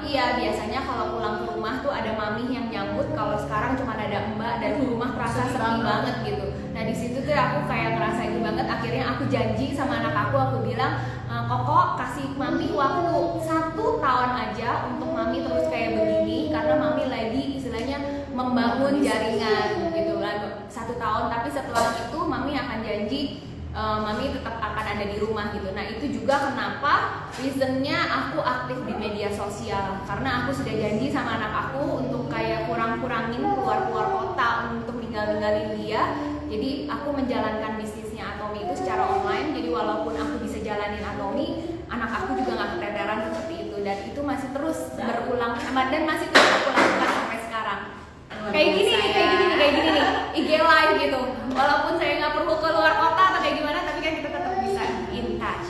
iya biasanya kalau pulang ke rumah tuh ada mami yang nyambut, kalau sekarang cuma ada mbak dan rumah terasa sepi banget gitu. Nah di situ tuh aku kayak ngerasa itu banget. Akhirnya aku janji sama anak aku bilang, Koko kasih mami waktu 1 tahun aja untuk mami terus kayak begini, karena mami lagi istilahnya membangun jaringan gitu kan 1 tahun. Tapi setelah itu mami akan janji mami tetap akan ada di rumah gitu. Nah itu juga kenapa reasonnya aku aktif di media sosial, karena aku sudah janji sama anak aku untuk kayak kurang-kurangin keluar kota untuk ninggalin dia. Jadi aku menjalankan bisnisnya Atomi itu secara online. Jadi walaupun aku bisa jalanin Atomi, anak aku juga nggak keteteran seperti itu, dan itu masih terus berulang dan masih terus aku lakukan sampai sekarang. Kayak gini nih, IG live gitu. Walaupun saya nggak perlu keluar kota atau kayak gimana, tapi kan kita tetap bisa in touch.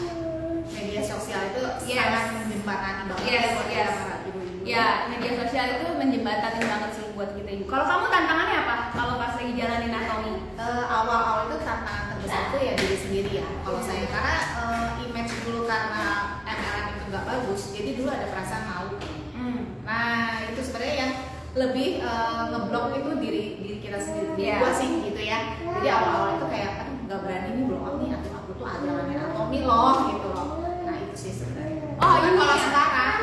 Media sosial itu sangat menjembatani banget buat kita para ibu-ibu. Ya, media sosial itu menjembatani banget sih buat kita ibu. Kalau kamu tantangannya apa? Kalau pas lagi jalanin Atomi? Awal-awal itu tantangan terbesar itu ya diri sendiri ya. Kalau saya karena image dulu karena MLM itu nggak bagus, jadi dulu ada perasaan malu. Nah itu sebenarnya yang lebih ngeblok itu diri kita sendiri. Gua sih gitu ya. Jadi awal-awal itu kayak aduh nggak berani nih blow up nih, aku tuh ada namanya Atomi loh gitu loh. Nah itu sih sebenarnya. Kalau sekarang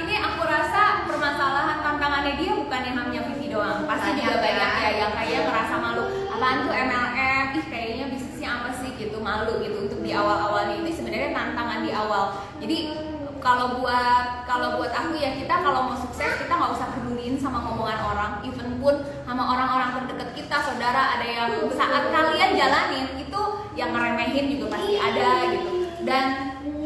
ini aku rasa permasalahan tantangannya dia bukan yang hanya Vivi doang. Pasti juga banyak ya yang kayak ngerasa malu. Apaan tuh MLM? Ih kayaknya bisnisnya apa sih gitu, malu gitu untuk di awal-awal ini sebenarnya tantangan di awal. Jadi kalau buat aku ya, kita kalau mau sukses kita nggak usah peduliin sama ngomongan orang, even pun sama orang-orang terdekat kita, saudara, ada yang saat kalian jalanin itu yang ngeremehin juga pasti ada gitu. Dan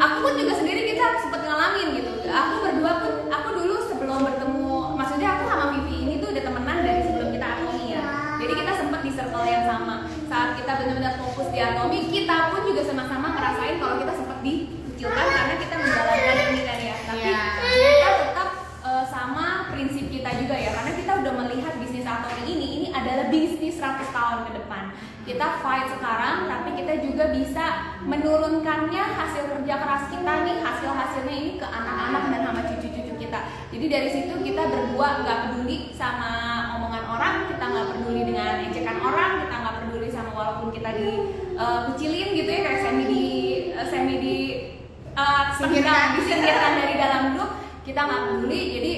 aku pun juga sendiri kita sempet ngalamin gitu. Aku dulu sebelum bertemu, maksudnya aku sama Vivi ini tuh udah temenan dari sebelum kita Atomi ya. Jadi kita sempet di circle yang sama. Saat kita benar-benar fokus di Atomi, kita pun juga sama-sama ngerasain kalau kita sempet dikucilkan karena kita menjalankan ini kan ya. Tapi kita tetap sama prinsip kita juga ya, karena kita udah melihat bisnis Atomi ini adalah bisnis 100 tahun ke depan. Kita fight sekarang, tapi kita juga bisa menurunkannya hasil kerja keras kita nih, hasilnya ini ke anak-anak dan sama cucu-cucu kita. Jadi dari situ kita berdua nggak peduli sama omongan orang, kita nggak peduli dengan ejekan orang, kita nggak peduli sama walaupun kita dikucilin gitu ya, kayak semi disingkirkan dari dalam grup, kita nggak peduli. Jadi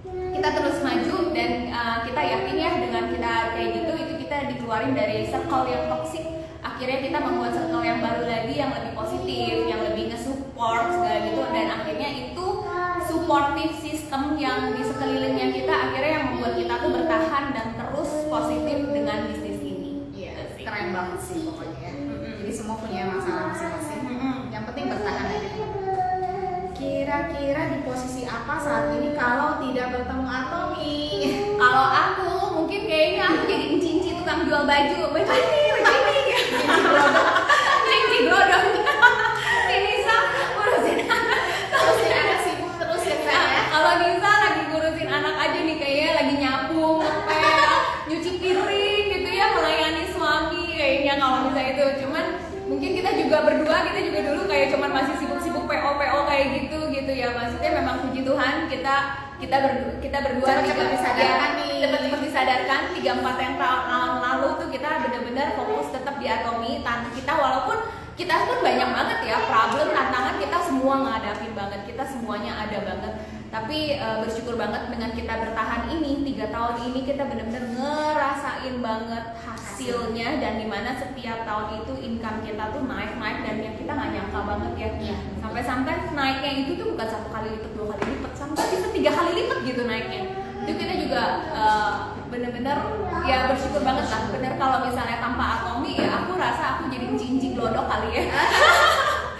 kita terus maju dan kita yakin ya dengan kita kayak gitu itu kita dikeluarin dari circle yang toxic. Akhirnya kita membuat circle yang baru lagi, yang lebih positif, yang lebih nge-support segala gitu, dan akhirnya itu supportive system yang di sekelilingnya kita akhirnya yang membuat kita tuh bertahan dan terus positif dengan bisnis ini. Iya, keren banget sih pokoknya ya. Jadi semua punya masalah masing-masing. Yang penting bertahan aja. Kira-kira di posisi apa saat ini kalau tidak bertemu Atomi? Kalau aku mungkin kayaknya aku jadi inci-inci tukang jual baju ini inci glodong. Si Nisa ngurusin anak, sibuk terus ya saya. Kalau Nisa lagi ngurusin anak aja nih, kayaknya lagi nyapu, ngepel, nyuci piring gitu ya, melayani suami kayaknya kalau bisa itu. Cuman mungkin kita juga berdua, kita juga dulu kayak cuman masih sibuk-sibuk PO kayak gitu ya. Maksudnya memang puji Tuhan kita berdua cepat disadarkan nih. Cepat disadarkan 3-4 tahun lalu tuh kita benar-benar fokus tetap di Atomi. Kita walaupun kita pun banyak banget ya problem, tantangan kita semua ngadapin banget, kita semuanya ada banget. Tapi bersyukur banget dengan kita bertahan ini 3 tahun ini, kita benar-benar ngerasain banget hasilnya, dan dimana setiap tahun itu income kita tuh naik dan yang kita nggak nyangka banget ya. Sampai naiknya itu tuh bukan 1 kali lipat, 2 kali lipat, sampai bisa 3 kali lipat gitu naiknya. Itu kita juga benar-benar ya bersyukur banget lah. Bener kalau misalnya tanpa Atomi ya aku rasa aku jadi inci glodok kali ya.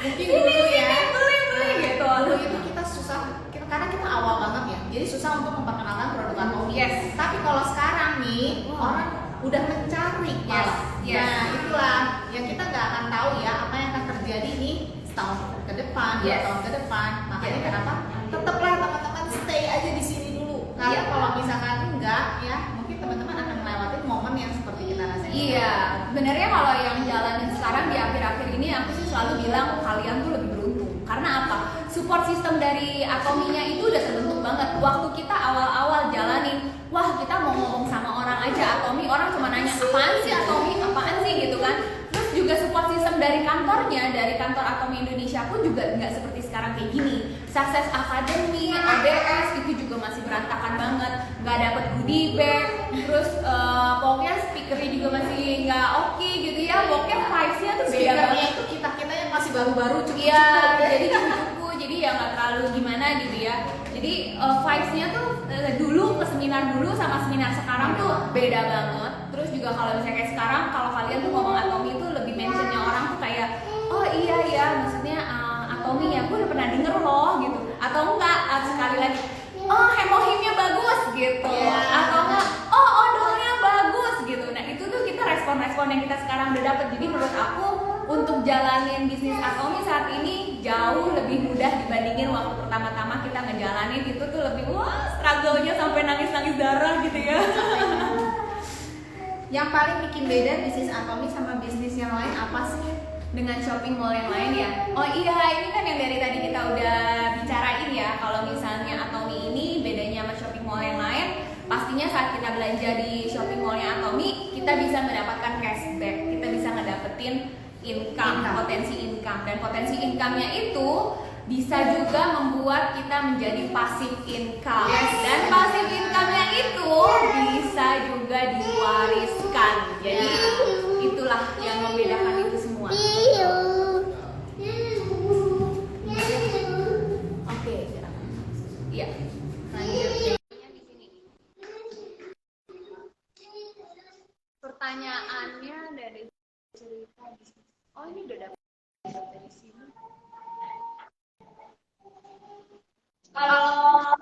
Mungkin dulu ya beli gitu. Dulu itu kita susah karena kita awal banget ya, jadi susah untuk memperkenalkan produk Atomi. Tapi kalau sekarang nih orang udah mencari malah. Nah itulah yang kita nggak akan tahu ya apa yang akan terjadi nih setahun ke depan, 2 tahun ke depan. Makanya kenapa tetaplah teman-teman stay aja di sini dulu. Karena kalau misalkan enggak ya, mungkin teman-teman akan melewati momen yang seperti kita rasain. Iya, sebenarnya kalau yang jalanin sekarang di akhir-akhir ini aku sih selalu bilang kalian tuh lebih beruntung. Karena apa? Support system dari Atominya itu udah terbentuk banget. Waktu kita awal-awal jalanin, wah kita mau ngomong sama orang aja Atomi, orang cuma nanya apaan sih Atomi, apaan sih gitu kan. Terus juga support system dari kantornya, dari kantor Atomi Indonesia pun juga nggak seperti sekarang kayak gini. Success Academy, ODS itu juga masih berantakan banget, nggak dapet goodie bag, terus pokoknya speakernya juga masih nggak oke gitu ya, pokoknya vibes-nya tuh beda Speakernya banget. itu kita yang masih baru-baru cukup. Iya, jadi cukup, jadi ya nggak terlalu gimana gitu ya. Jadi vibes-nya tuh dulu ke seminar dulu sama seminar sekarang tuh beda banget. Terus juga kalau misalnya kayak sekarang, kalau kalian tuh ngomong Atomi tuh lebih mentionnya orang tuh kayak, oh iya ya, maksudnya Atomi ya, gue udah pernah denger loh gitu. Atau enggak, sekali lagi, oh hemohimnya bagus gitu. Atau enggak, oh odolnya bagus gitu. Nah itu tuh kita respon-respon yang kita sekarang udah dapet. Jadi menurut aku untuk jalanin bisnis Atomi saat ini jauh lebih mudah dibandingin waktu pertama-tama kita ngejalanin. Itu tuh lebih struggle-nya sampai nangis-nangis darah gitu ya. Yang paling bikin beda bisnis Atomi sama bisnis yang lain apa sih? Dengan shopping mall yang lain ya. Oh iya, ini kan yang dari tadi kita udah bicarain ya. Kalau misalnya Atomi ini bedanya sama shopping mall yang lain, pastinya saat kita belanja di shopping mallnya Atomi, kita bisa mendapatkan cashback, kita bisa ngedapetin income, potensi income. Dan potensi income-nya itu bisa juga membuat kita menjadi passive income. Dan passive income-nya itu bisa juga diwariskan. Jadi itulah yang membedakan itu semua. Oke, iya. Lanjut. Di sini. Pertanyaannya dari cerita bisnis. Oh, ini udah dapat dari sini. Kalau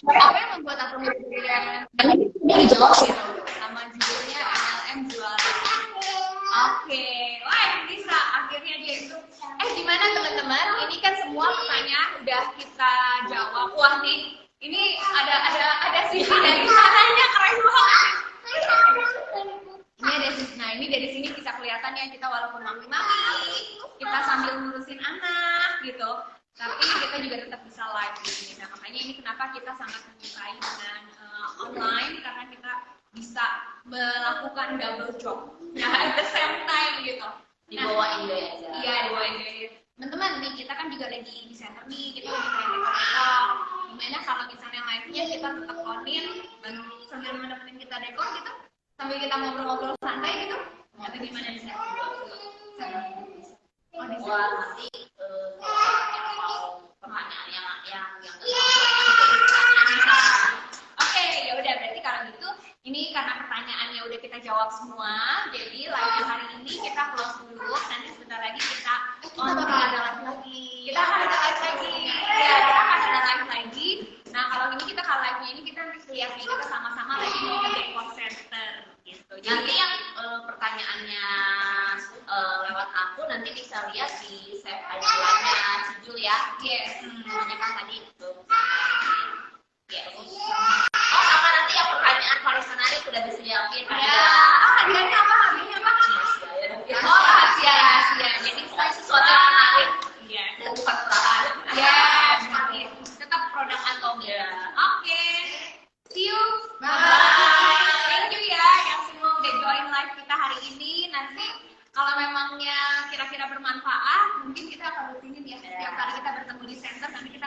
apa yang membuat aku berbeda ini dijawab ya sama judulnya MLM jualan. Oke, wah bisa akhirnya dia itu. Gimana teman-teman? Ini kan semua pertanyaan udah kita jawab. Wah nih, ini ada sisi dari sananya keren banget. Ini ada sisi. Nah ini dari sini bisa kelihatan ya kita walaupun mami-mami, kita sambil ngurusin anak gitu, tapi kita juga tetap bisa live di sini. Nah makanya ini kenapa kita sangat menyukai dengan online, karena kita bisa melakukan double job ya at the same time gitu. Di bawah enjoy aja. Iya, di bawah enjoy. Teman-teman nih kita kan juga lagi di center nih, kita lagi training dekor. Gimana kalau misalnya live-nya kita tetap onin sambil menemenin kita dekor gitu, sambil kita ngobrol-ngobrol santai gitu. Atau gimana sih? Oh, di Wah, nanti mau pertanyaan yang Oke, ya udah berarti kalau gitu ini karena pertanyaannya udah kita jawab semua, jadi live hari ini kita close dulu. Nanti sebentar lagi kita Ada live lagi. Kita akan ada live lagi. Ya, kita akan ada live lagi. Nah, kalau ini kita kalau live-nya ini kita lihat nih kita sama-sama lagi di Decor Center gitu. nanti yang pertanyaannya lewat aku nanti bisa lihat di save aja si Jul ya. Yes. Namanya kan tadi itu. Yes. Oh sama nanti yang pertanyaan paling menarik udah bisa jawabin. Ya, hadiahnya apa? Hadiahnya apa? Ya. Oh, rahasia. Jadi Sesuatu yang menarik. Iya. Bukan perasaan. Ya, tetap produk Atomi. Oke. See you. Bye. Thank you ya yang semua udah join live kita hari ini. Nanti kalau memangnya kira-kira bermanfaat, mungkin kita akan rutinin ya. Setiap kali kita bertemu di center, nanti kita